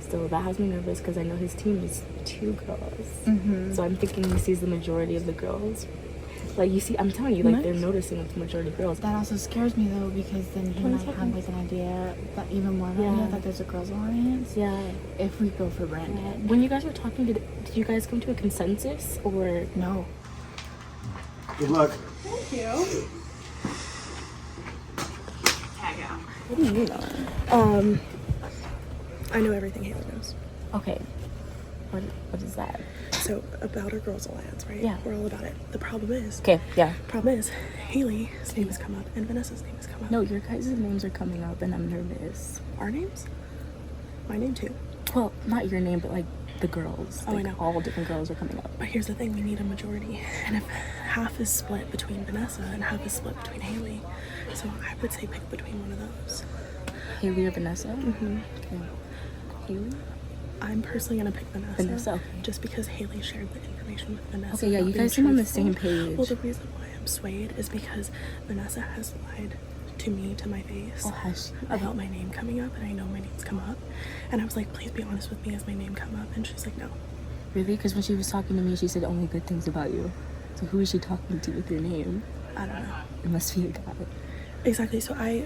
So that has me nervous because I know his team is 2 girls. So I'm thinking he sees the majority of the girls. Like, you see, I'm telling you, like, they're noticing it's the majority of girls. That also scares me though, because then he might have like an idea, that even more of an idea that there's a Girls Alliance. Yeah. If we go for Brandon. When you guys were talking, did you guys come to a consensus or no? Good luck. Thank you. Tag out. What do you know? I know everything Haley knows. Okay. What is that? So, about our Girls Alliance, right? Yeah. We're all about it. The problem is... Okay, yeah. Problem is, Haley's name has come up and Vanessa's name has come up. No, your guys' names are coming up and I'm nervous. Our names? My name too. Well, not your name, but like the girls. Oh, like, I know. All different girls are coming up. But here's the thing, we need a majority. And if half is split between Vanessa and half is split between Haley, so I would say pick between one of those. Haley or Vanessa? Mm-hmm. Okay. Haley? I'm personally gonna pick Vanessa. Vanessa, okay. Just because Haley shared the information with Vanessa. Okay, yeah, about you being guys seem on the truthful. same page. Well, the reason why I'm swayed is because Vanessa has lied to me, to my face, about my name coming up, and I know my name's come up. And I was like, please be honest with me, has my name come up? And she's like, no. Really? Because when she was talking to me, she said only good things about you. So who is she talking to with your name? I don't know. It must be a guy. Exactly. So I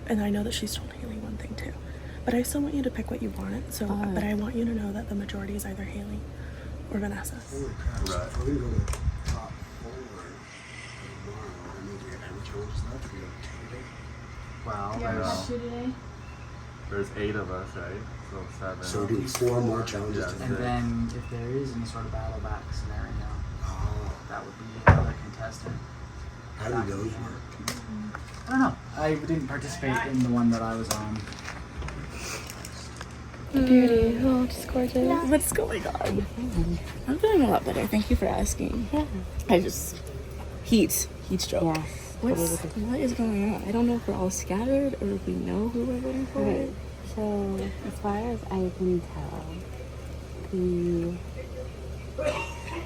and I know that she's told Haley one thing too. But I still want you to pick what you want. So, but I want you to know that the majority is either Haley or Vanessa. Wow. There's 8 of us, right? So 7. So do 4 more challenges. Yeah, And then if there is any sort of battle back scenario, that would be another contestant. How do those work? I don't know. I didn't participate in the one that I was on. Beauty. Oh, just gorgeous. What's going on? I'm feeling a lot better. Thank you for asking. Yeah. I just heat stroke. Yes. What is going on? I don't know if we're all scattered or if we know who we're voting for. Okay. So as far as I can tell,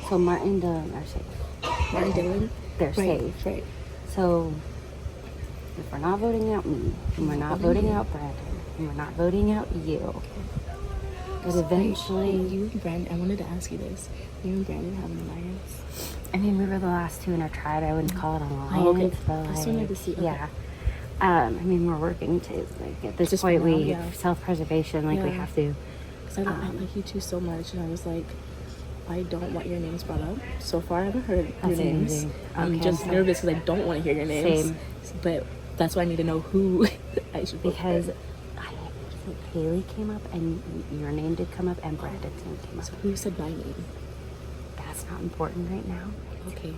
so Martin and Dylan are safe. Martin Dylan? They're Right, safe. right. So if we're not voting out me, and we're not voting out Brandon, and we're not voting out you, but eventually... You and Brandon, I wanted to ask you this. You and Brandon have an alliance? I mean, we were the last two in our tribe. I wouldn't call it an alliance. Oh, okay. But I just wanted to see. Okay. Yeah. I mean, we're working to, like, at this Just point, for now, we, yeah. self-preservation, like, we Yeah. have to. Because I like you two so much, and I was like, I don't want your names brought up. So far, I haven't heard your names. amazing. I'm Okay, just nervous because I don't want to hear your names. Same. But that's why I need to know who I should vote Because for. I think Haley came up, and your name did come up, and Brandon's name came up. So who said my name? That's not important right now. Okay.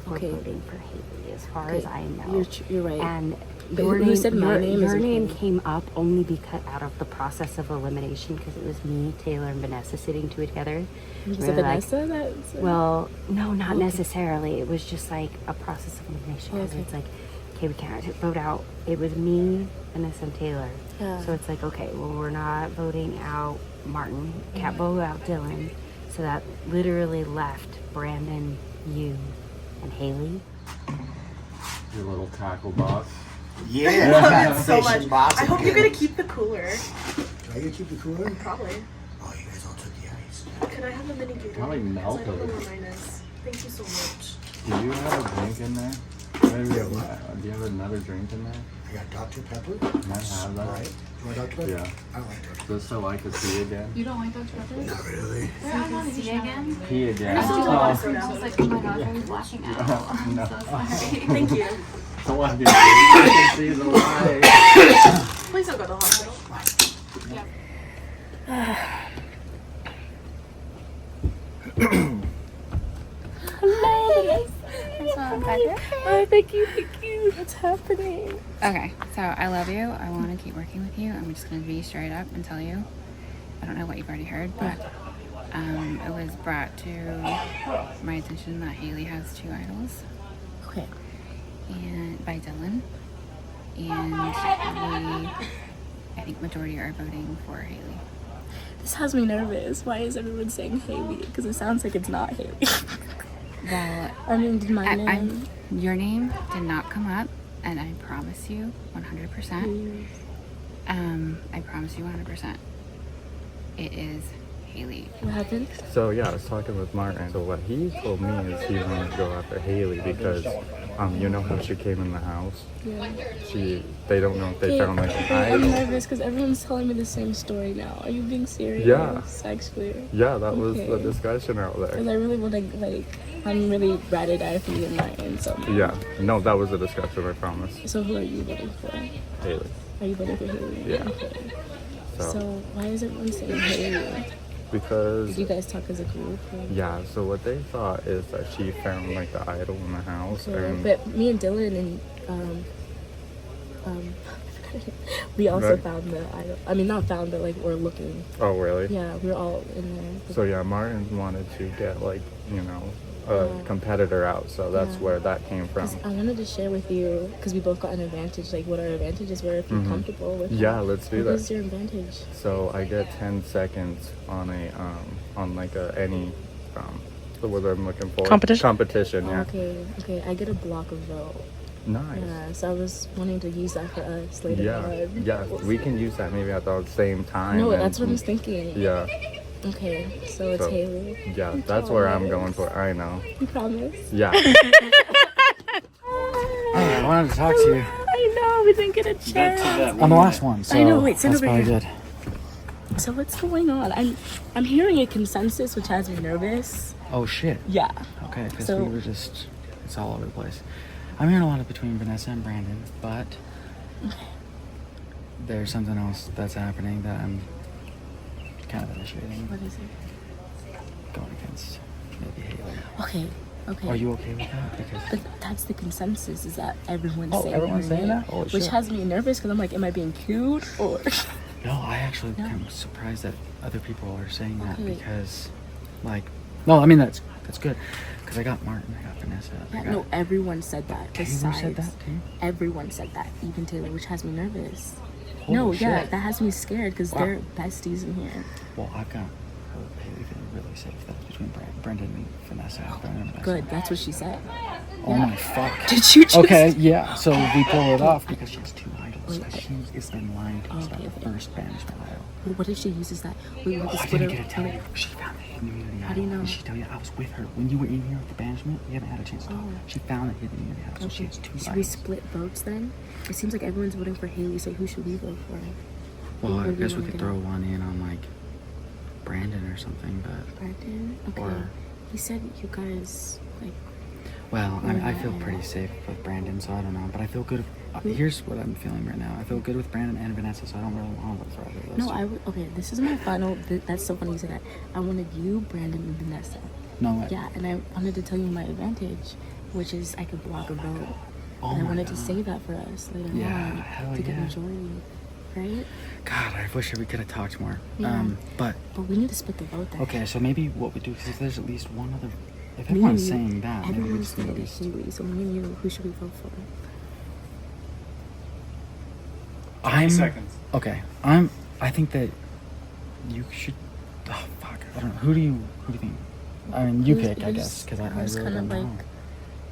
We're Okay. voting for Haley, as far Okay. as I know. You're right. And But your who name, said my name is your name important? came up only because out of the process of elimination, because it was me, Taylor, and Vanessa sitting together. Was We it were like, Vanessa that said? well, no, not Okay. necessarily. It was just like a process of elimination. 'Cause Okay. It's like, okay, we can't vote out. It was me, Vanessa, and Taylor. Yeah. So it's like, okay, well, we're not voting out Martin. Can't vote out Dylan. So that literally left Brandon, you, and Haley. Your little tackle box. Yeah, That's so fishing much. box I hope again. you're gonna keep the cooler. Are you gonna keep the cooler? Probably. Oh, you guys all took the ice. Could I have a mini Gatorade? Probably Because I don't know melted. where mine is. Thank you so much. Do you have a drink in there? Maybe do you have another drink in there? I got Dr. Pepper. Can I have that? Right. You want Dr. Pepper? Yeah. I like Dr. Pepper. Just so I could see again. You don't like Dr. Pepper? Not really. See again? Pee again. I still Oh. want soda. I was like, oh my gosh, I'm flashing out. I'm No. so sorry. Thank you. So I can see the light. Please don't go to the hospital. Hello. Oh, thank you. What's happening? Okay, so I love you. I want to keep working with you. I'm just going to be straight up and tell you. I don't know what you've already heard, but it was brought to my attention that Haley has 2 idols. Okay. And by Dylan. And I think majority are voting for Haley. This has me nervous. Why is everyone saying Haley? Because it sounds like it's not Haley. Well, I mean, did my name... your name did not come up, and I promise you 100%. I promise you 100%. It is Haley. What happened? So yeah, I was talking with Martin. So what he told me is he wanted to go after Haley because, you know how she came in the house. Yeah. They don't know if they found like an I'm idol. nervous because everyone's telling me the same story now. Are you being serious? Yeah. Actually. Yeah, that was the Okay. discussion out Because there. I really want to, like, I'm really ride or die for you and Martin, so. Yeah, no, that was the discussion. I promise. So who are you voting for? Haley. Are you voting for Haley? Yeah. Okay. So So why is everyone saying Haley? because Did you guys talk as a group? Or? yeah, so what they thought is that she found like the idol in the house, Okay. and But me and Dylan and we also Right. found the idol. I mean, not found, but like we're looking. oh really? Yeah, we're all in there. So yeah, Martin wanted to get like a competitor out, so that's Yeah. where that came from. 'Cause I wanted to share with you because we both got an advantage. Like what our advantages were if you're Mhm. comfortable with. Yeah, that. let's do What that. is your advantage? So I get 10 seconds on a on like a any what I'm looking for. Competition, yeah. Okay. I get a block of vote. Nice. Yeah, so I was wanting to use that for us later Yeah, on. yeah. We can use that maybe at the same time. No, and- that's what I was thinking. Yeah. Okay, so it's Haley. Yeah, that's where I'm going for. I know. You promise? Yeah. I wanted to talk to you I know, we didn't get a chance. on the last one. So I know, wait, sit that's over what I here. did. So what's going on? I'm hearing a consensus which has me nervous. Oh shit. Yeah. Okay, because So- we were just, it's all over the place. I'm hearing a lot of between Vanessa and Brandon, but there's something else that's happening that I'm kind of initiating. What is it? Going against maybe Haley. Okay, Okay. Are you okay with that? Because but that's the consensus, is that everyone's saying everyone's her saying name, that? Holy which shit. has me nervous because I'm like, am I being cute or? No, I actually am surprised that other people are saying that Okay. because, like, no, I mean that's good because I got Martin, I got Vanessa. Yeah, no, everyone said that. Taylor Besides, said that too? Everyone said that, even Taylor, which has me nervous. Holy no, shit. yeah, that has me scared because Wow. they're besties in here. Well, I've got Haley feeling really safe that it's between Brendan and Vanessa. Brendan and Vanessa. Good, that's what she said. Oh Yeah. my fuck. Did you just? Okay, yeah. So we pull it off because she has 2 idols. Wait. She has been lying to us about the first banishment idol. Well, what if she uses that? We have to Oh, I split didn't her. get to tell you. She found the hidden immunity idol. How do you know? Did she tell you? I was with her when you were in here with the banishment. We haven't had a chance to talk. She found the hidden immunity idol. So she has 2 Should idols. we split votes then? It seems like everyone's voting for Haley, so who should we vote for? Well, I Who do you guess we wanna could get? throw one in on like Brandon or something, but Brandon? Okay. Or- He said you guys like. well, I mean, I feel pretty safe with Brandon, so I don't know. But I feel good. Here's what I'm feeling right now. I feel good with Brandon and Vanessa, so I don't really want to vote for either of those No, two. I would. Okay, this is my final. That's so funny you say that. I wanted you, Brandon, and Vanessa. No way. Yeah, and I wanted to tell you my advantage, which is I could block a vote. Oh and I my wanted to God. save that for us later Yeah, on hell to get yeah. majority, right? God, I wish we could have talked more. Yeah. But we need to split the vote then. okay, so maybe what we do is if there's at least one other. If Me everyone's and you- saying that, maybe we everyone's just need at saying least. Haley, so me and you, who should we vote for? seconds. Okay, I think that you should. Oh fuck! I don't know. Who do you think? I mean, you pick, I guess, because I who's really don't kinda know.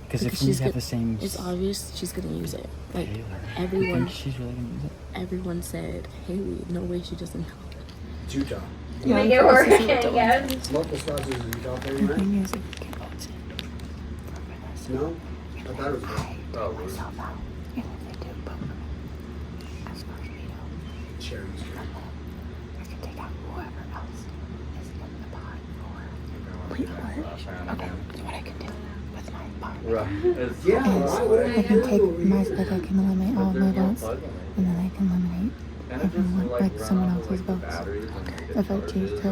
Because if because we she's have got- the same. It's obvious she's gonna use it. Like Taylor. You everyone, think she's really gonna use it? everyone said Haley. No way she doesn't know. It's Utah. Yeah, Make it work, that's what I the guess. Local spots is Utah The 39? thing is, like, we can vote No? I thought it was good. Oh, really? if they do vote. As far as we know, Cherries. I can take out whoever else is in the pot for. Wait, what? Okay, so what I can do with my pot Yeah, I can take my, like I can eliminate all of my votes, and then I can eliminate everyone, like someone else's votes, if I choose to.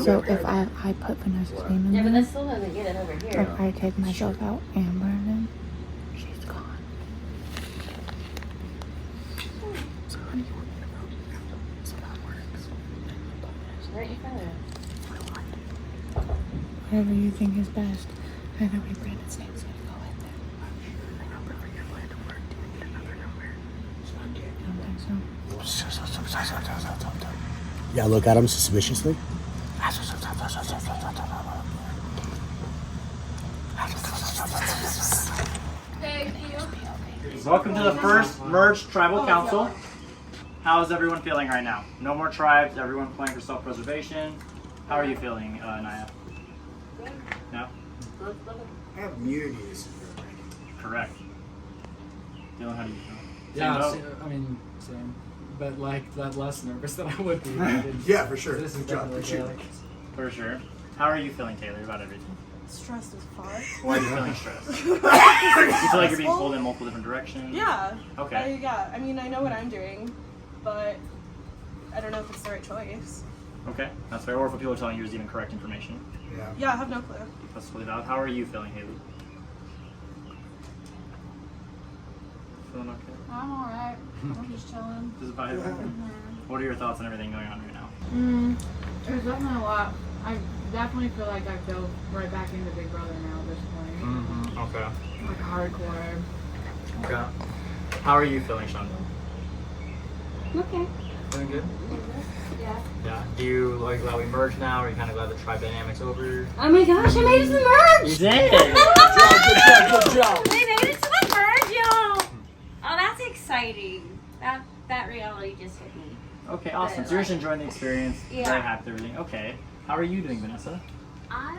So if I put Vanessa's name in Yeah, but there, that still doesn't get it over here. if I take myself out and Brandon, she's gone. So how do you want me to vote? So that works. Right in front of it. Whatever you think is best. Either way, Brandon's name's gonna go in there. The number for your plan to work. Do you need another number? I don't think so. Yeah, look at him suspiciously. Welcome to the first merged tribal council. How is everyone feeling right now? No more tribes, everyone playing for self-preservation. How are you feeling, Naya? No? I have immunities. Correct. Dylan, how do you feel? Yeah, Same vote? I mean, same. But like that less nervous than I would be. Yeah, for sure. This is Good job. definitely Good shit. chaotic. For sure. How are you feeling, Taylor, about everything? Stressed as fuck. Why are you feeling stressed? You feel like you're being pulled in multiple different directions? Yeah. Okay. I mean, I know what I'm doing, but I don't know if it's the right choice. Okay, that's fair. Or if what people are telling you is even correct information. Yeah. Yeah, I have no clue. That's totally valid. How are you feeling, Haley? Feeling okay? I'm alright. I'm just chilling. Just about everything. What are your thoughts on everything going on right now? There's definitely a lot. I definitely feel like I feel right back into Big Brother now at this point. Mm-hmm. Okay. Like hardcore. Okay. How are you feeling, Shonda? Okay. Feeling good? Yeah. Yeah. Do you like glad we merged now? Or are you kind of glad the tribe dynamic's over? Oh my gosh, I made it to the merge! You did! Good job. We made it to the merge, y'all! Oh, that's exciting. That reality just hit me. Okay, awesome. So you're just enjoying the experience. Yeah. Very happy with everything. Okay. How are you doing, Vanessa? I'm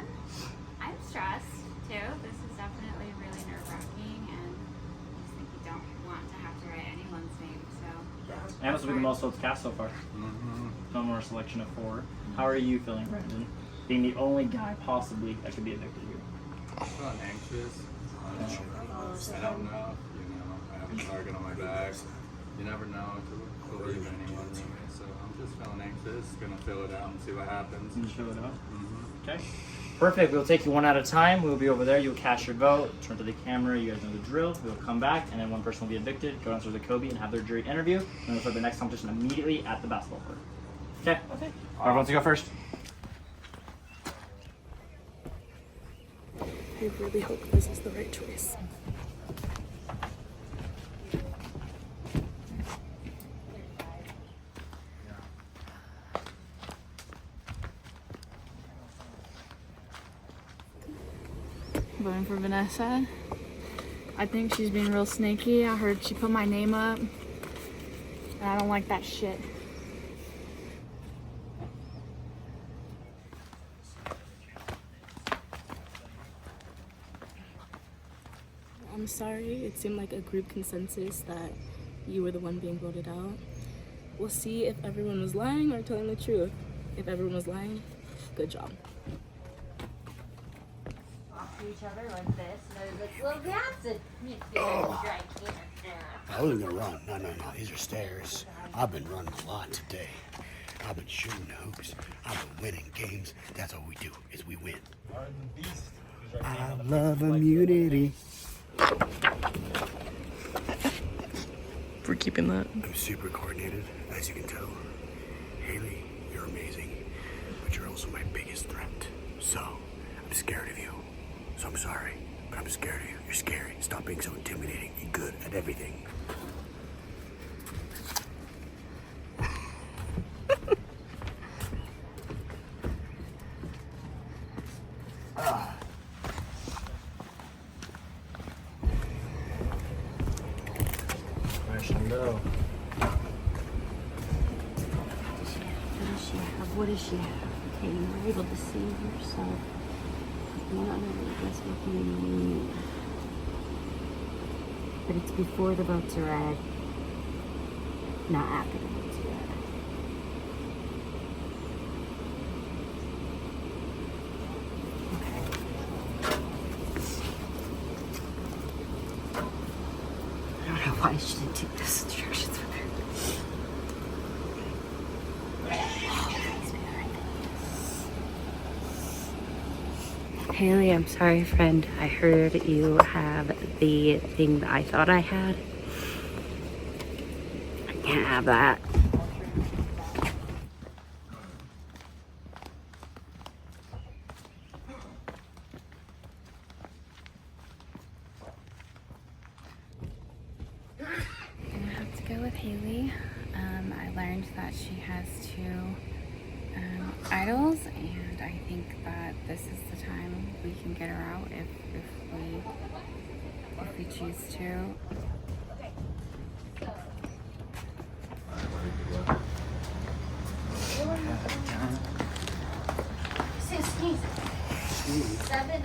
stressed too. This is definitely really nerve-wracking, and I just think you don't want to have to write anyone's name. So. And this will be the most votes cast so far. No more selection of 4. How are you feeling, Brandon? Being the only guy possibly that could be evicted here. I'm not anxious. I don't know. You know, I have a target on my back. You never know to believe anyone really. So I'm just feeling anxious. Gonna fill it out and see what happens. Can you fill it out? Mm-hmm. Okay. Perfect. We'll take you one at a time. We'll be over there. You'll cast your vote. Turn to the camera. You guys know the drill. We'll come back, and then one person will be evicted. Go downstairs to Kobe and have their jury interview. And we'll start the next competition immediately at the basketball court. Okay? Okay. Whoever wants to go first? I really hope this is the right choice. Voting for Vanessa. I think she's being real snaky. I heard she put my name up, and I don't like that shit. I'm sorry, it seemed like a group consensus that you were the one being voted out. We'll see if everyone was lying or telling the truth. If everyone was lying, good job. Each other like this, and I was like, well, that's a dry can. I wasn't gonna run. No. These are stairs. I've been running a lot today. I've been shooting hoops. I've been winning games. That's all we do, is we win. I love immunity. We're keeping that. I'm super coordinated, as you can tell. Haley, you're amazing, but you're also my biggest threat. So, I'm scared of you. So I'm sorry, but I'm scared of you. You're scary. Stop being so intimidating. You're good at everything. Where should we go? What does she have? Okay, you were able to see yourself. But it's before the votes are read, not after the votes are read. I don't know why she didn't take those instructions with her. Haley, I'm sorry, friend. I heard you have the thing that I thought I had. I can't have that. I'm gonna have to go with Haley. I learned that she has two idols, and I think that this is the time we can get her out if we choose to.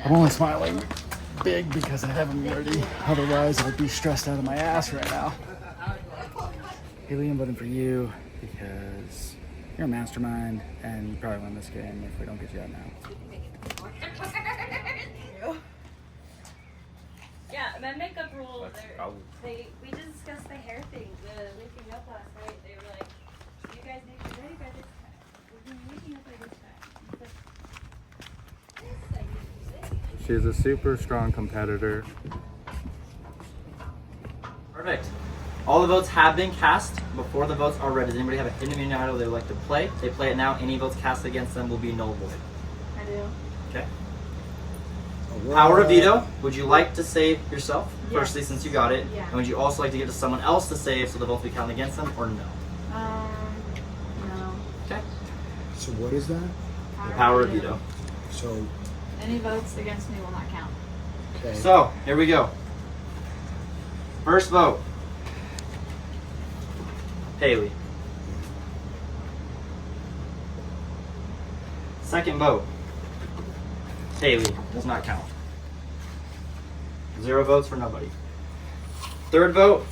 I'm only smiling big because I have immunity. Otherwise, I would be stressed out of my ass right now. Haley, I'm voting for you because you're a mastermind and you probably win this game if we don't get you out now. Yeah, my makeup rule. We just discussed the hair thing, the waking up last night. They were like, "You guys need to be ready by this time. We've been waking up by this time." She's a super strong competitor. Perfect. All the votes have been cast before the votes are read. Does anybody have a hidden immunity idol they would like to play? They play it now. Any votes cast against them will be null void. I do. Okay. Power of veto. Would you like to save yourself? Yes. Firstly, since you got it. Yeah. And would you also like to give it to someone else to save so the votes will be counted against them, or no? No. Okay. So what is that? The power of veto. So, Any votes against me will not count. okay. So, here we go. First vote. Haley. Second vote. Haley. Does not count. 0 votes for nobody. Third vote.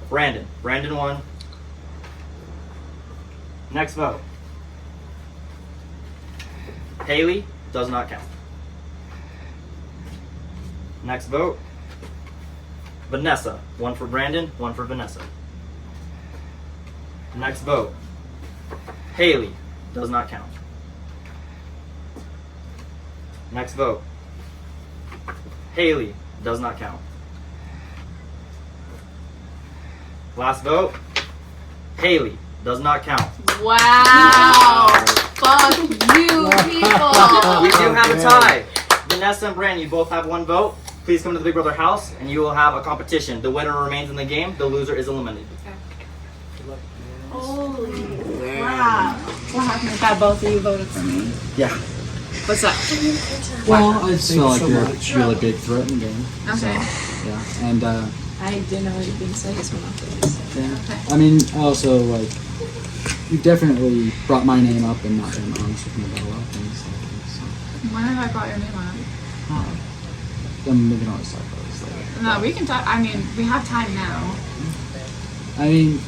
Brandon. Brandon won. Next vote. Haley. Does not count. Next vote. Vanessa. 1 for Brandon, 1 for Vanessa. Next vote. Haley. Does not count. Next vote. Haley does not count. Last vote. Haley does not count. Wow. Fuck you, people. We do have a tie. Vanessa and Brandon, you both have 1 vote. Please come to the Big Brother house and you will have a competition. The winner remains in the game. The loser is eliminated. Holy crap. What happened if that both of you voted for me? Yeah. What's up? Well, I just feel like you're a really big threat in the game. Okay. So, yeah, and I didn't know anything, so I just went off of this. yeah. I mean, also like you definitely brought my name up and not been honest with me about a lot of things. So. When have I brought your name up? Then we can always talk about this later. No, we can talk. I mean, we have time now. I mean,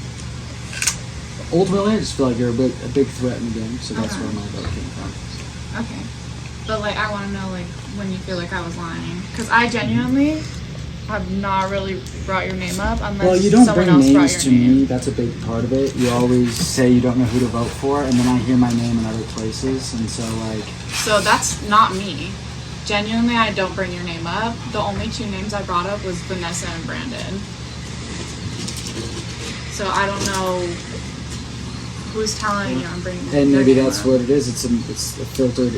ultimately, I just feel like you're a big threat in the game, so that's where my vote came from. Okay. But, like, I want to know, like, when you feel like I was lying. Because I genuinely have not really brought your name up unless Well, you don't someone bring else brought names your to name. me. That's a big part of it. You always say you don't know who to vote for, and then I hear my name in other places, and so, like... So that's not me. Genuinely, I don't bring your name up. The only 2 names I brought up was Vanessa and Brandon. So I don't know who's telling you I'm bringing And their maybe name that's up. what it is. It's a filtered,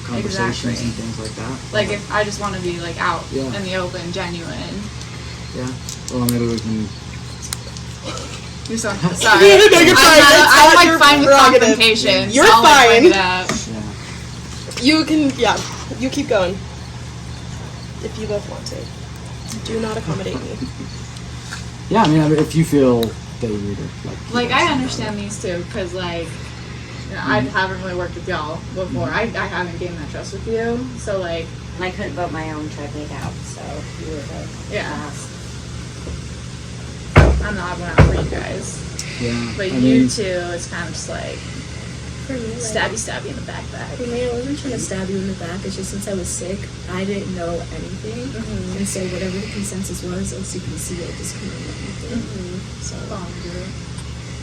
conversations Exactly. and things like that. Like, if I just want to be, like, out Yeah. in the open, genuine. Yeah. Well, maybe we can... You're so sorry. No, you're fine. I'm like Your fine with prerogative. confrontation. You're so I'll, like, bring fine. it up. You can, yeah. You keep going. If you both want to. Do not accommodate me. Yeah, I mean, if you feel that you need to, Like, I understand these two, because, like, you know, I haven't really worked with y'all before. I haven't gained that trust with you, so, like... And I couldn't vote my own technique out, so you were the last. I'm the odd one out for you guys. Yeah, But I you mean- two, it's kind of just like... For me, stabby in the back. For me, I wasn't trying to stab you in the back. It's just since I was sick, I didn't know anything. Mm-hmm. And so whatever the consensus was, as you can see, I just couldn't know anything. Mm-hmm. So,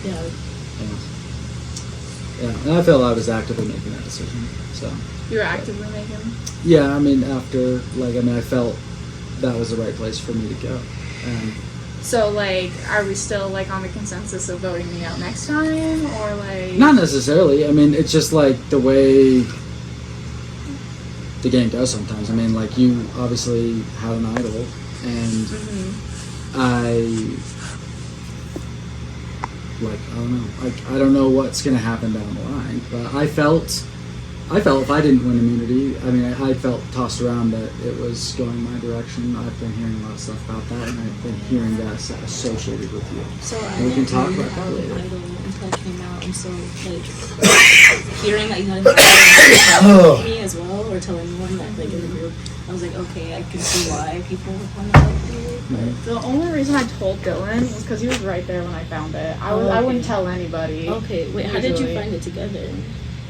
yeah. Yeah, and I felt I was actively making that decision, so... You were actively making... Yeah, I mean, I felt that was the right place for me to go. And So, like, are we still, like, on the consensus of voting me out next time, or, like... not necessarily. I mean, it's just, like, the way the game goes sometimes. I mean, like, you obviously had an idol, and I don't know. Like, I don't know what's going to happen down the line, but I felt if I didn't win immunity, I mean, I felt tossed around that it was going my direction. I've been hearing a lot of stuff about that, and I've been hearing that associated with you. So and we can talk about that later. Until I came out, and so like hearing that you had to me as well, or tell anyone that like in the group, I was like, okay, I can see why people would want to vote for you. The only reason I told Dylan was because he was right there when I found it. I wouldn't tell anybody. Okay, wait, how did you find it together?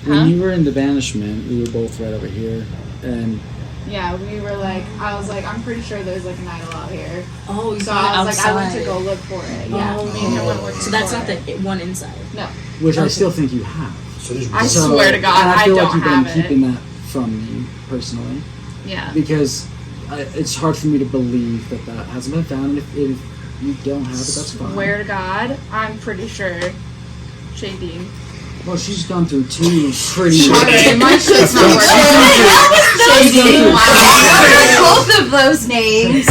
When you were in the banishment, we were both right over here, and Yeah, we were like, I was like, I'm pretty sure there's like an idol out here. Oh, you so found it I was like, I went to outside. go look for it. Yeah, Oh. me and him went looking So that's for not it. the one inside. No. which I still think you have. I swear to God, and I feel I like don't you've have been it. keeping that from me personally. Yeah. Because it's hard for me to believe that hasn't been found. And if you don't have it, that's fine. Swear to God, I'm pretty sure. Shady. Well, she's gone through 2 pretty. Okay, my shit's not working. Both of those names.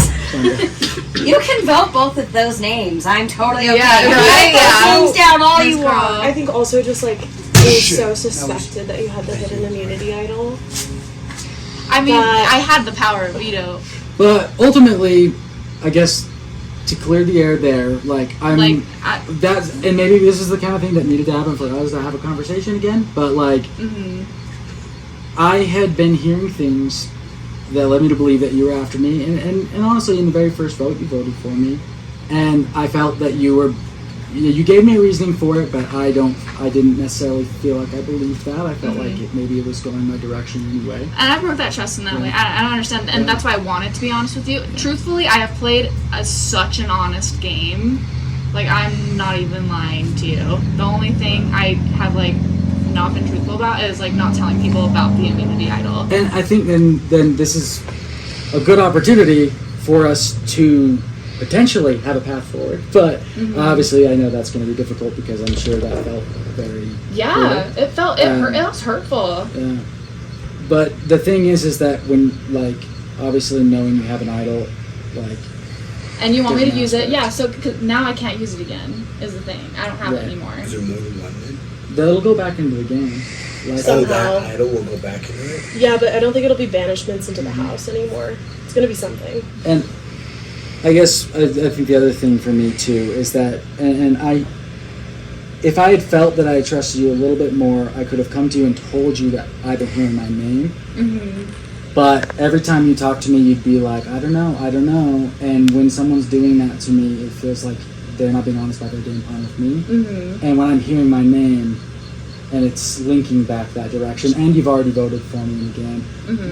You can vote both of those names. I'm totally okay. Yeah, Write those names down all you want. I think also just like it was so suspected that you had the hidden immunity idol. I mean, I had the power of veto. But ultimately, I guess to clear the air there, and maybe this is the kind of thing that needed to happen for us to have a conversation again. But I had been hearing things that led me to believe that you were after me, and honestly, in the very first vote, you voted for me, and I felt that you gave me a reasoning for it, but I didn't necessarily feel like I believed that. I felt like maybe it was going my direction anyway. And I broke that trust in that way. I don't understand, and that's why I wanted to be honest with you. Truthfully, I have played such an honest game. Like, I'm not even lying to you. The only thing I have not been truthful about is like not telling people about the immunity idol. And I think then this is a good opportunity for us to potentially have a path forward. But obviously, I know that's going to be difficult because I'm sure that felt very. It felt hurt. It was hurtful. Yeah. But the thing is that when like obviously knowing you have an idol, like. And you want me to use it? Yeah. So now I can't use it again. Is the thing. I don't have it anymore. Is there more than one then? That'll go back into the game. Like, that idol will go back into it? Yeah, but I don't think it'll be banishments into the house anymore. It's gonna be something. And I guess I think the other thing for me too is that, and if I had felt that I trusted you a little bit more, I could have come to you and told you that I've been hearing my name. But every time you talk to me, you'd be like, I don't know. And when someone's doing that to me, it feels like they're not being honest about their game plan with me. And when I'm hearing my name, and it's linking back that direction, and you've already voted for me in the game,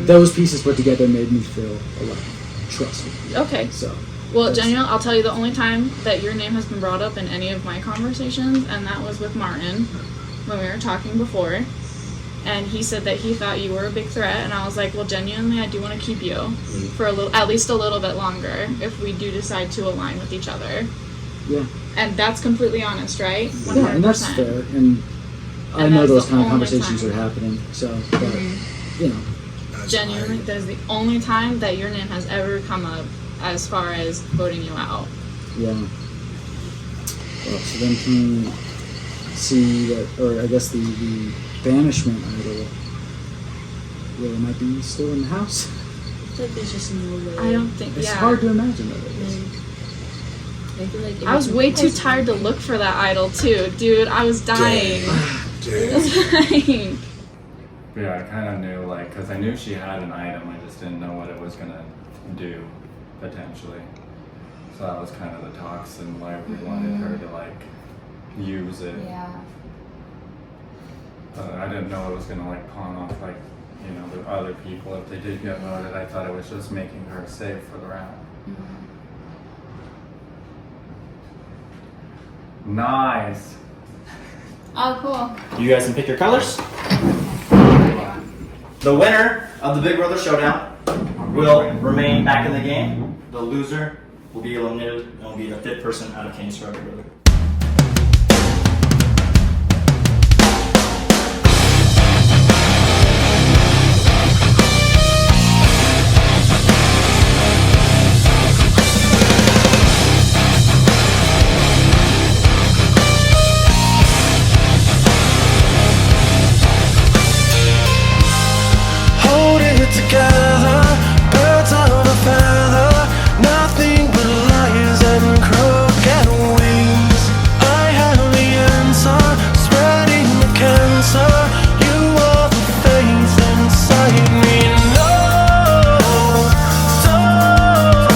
those pieces put together made me feel a lot trustworthy. Okay. So. Well, Danielle, I'll tell you the only time that your name has been brought up in any of my conversations, and that was with Martin when we were talking before. And he said that he thought you were a big threat, and I was like, well, genuinely, I do want to keep you for at least a little bit longer if we do decide to align with each other. Yeah. And that's completely honest, right? 100%. Yeah, and that's fair. And I know those kind of conversations are happening. So, but, you know. Genuinely, that is the only time that your name has ever come up as far as voting you out. Yeah. Well, so then can we see that, or I guess the banishment idol really might be still in the house? I feel like there's just no way. I don't think, It's hard to imagine that it is. I feel like I was way too tired to look for that idol too, dude. I was dying. Yeah, I kind of knew, like, because I knew she had an item, I just didn't know what it was going to do, potentially. So that was kind of the talks and why we wanted her to, like, use it. Yeah. But I didn't know it was going to, like, pawn off, like, you know, the other people if they did get voted. I thought it was just making her safe for the round. Nice. Oh, cool. You guys can pick your colors. The winner of the Big Brother Showdown will remain back in the game. The loser will be eliminated and will be the 5th person out of Candy Survivor Brother. Together, birds of a feather, nothing but lies and crooked wings. I have the answer, spreading the cancer. You are the faith inside me. No, don't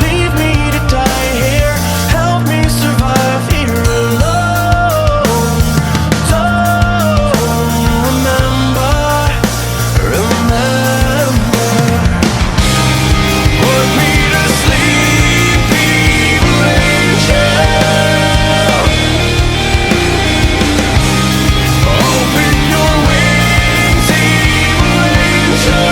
leave me to die here. Help me survive here alone. Don't remember. Put me to sleep, evil angel. Open your wings, evil angel.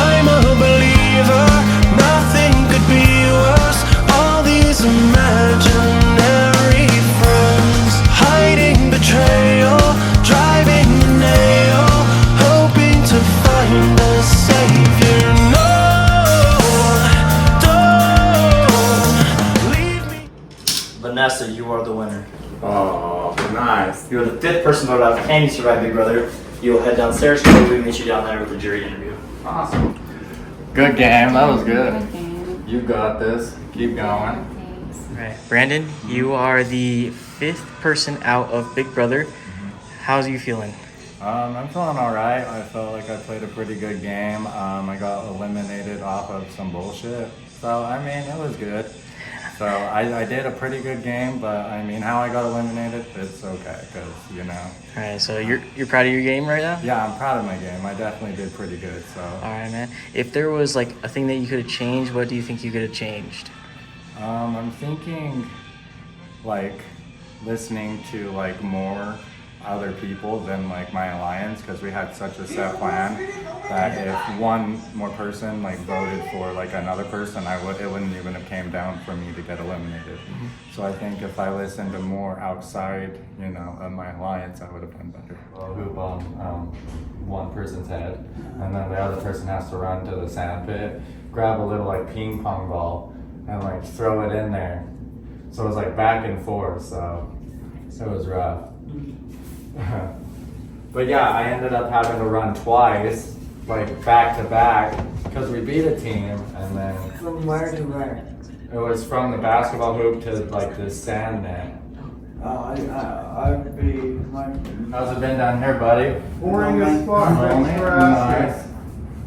I'm a believer, nothing could be worse. All these imaginary friends, hiding betrayal, driving the nail, hoping to find a savior. No, don't leave me. Vanessa, you are the winner. Oh, nice. You are the 5th person voted out of Candy Survivor Big Brother. You will head downstairs and we will meet you down there with the jury interview. Awesome. Good game. That was good. You got this. Keep going. Right. Brandon, you are the 5th person out of Big Brother. How's you feeling? I'm feeling all right. I felt like I played a pretty good game. I got eliminated off of some bullshit. So, I mean, it was good. So I did a pretty good game, but I mean, how I got eliminated, it's okay, because, you know. All right, so you're proud of your game right now? Yeah, I'm proud of my game. I definitely did pretty good, so. All right, man. If there was like a thing that you could have changed, what do you think you could have changed? I'm thinking, like, listening to, like, more other people than, like, my alliance, because we had such a set plan that if one more person, like, voted for, like, another person, it wouldn't even have came down for me to get eliminated. So I think if I listened to more outside, you know, of my alliance, I would have done better. I'll hoop on one person's head, and then the other person has to run to the sand pit, grab a little, like, ping pong ball, and, like, throw it in there. So it was, like, back and forth, so it was rough. But yeah, I ended up having to run twice, like back to back, because we beat a team, and then From where to where? it was from the basketball hoop to like this sand net. I'd be like. How's it been down here, buddy? Boring as fuck. Thanks for asking.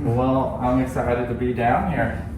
Nice. Well, I'm excited to be down here.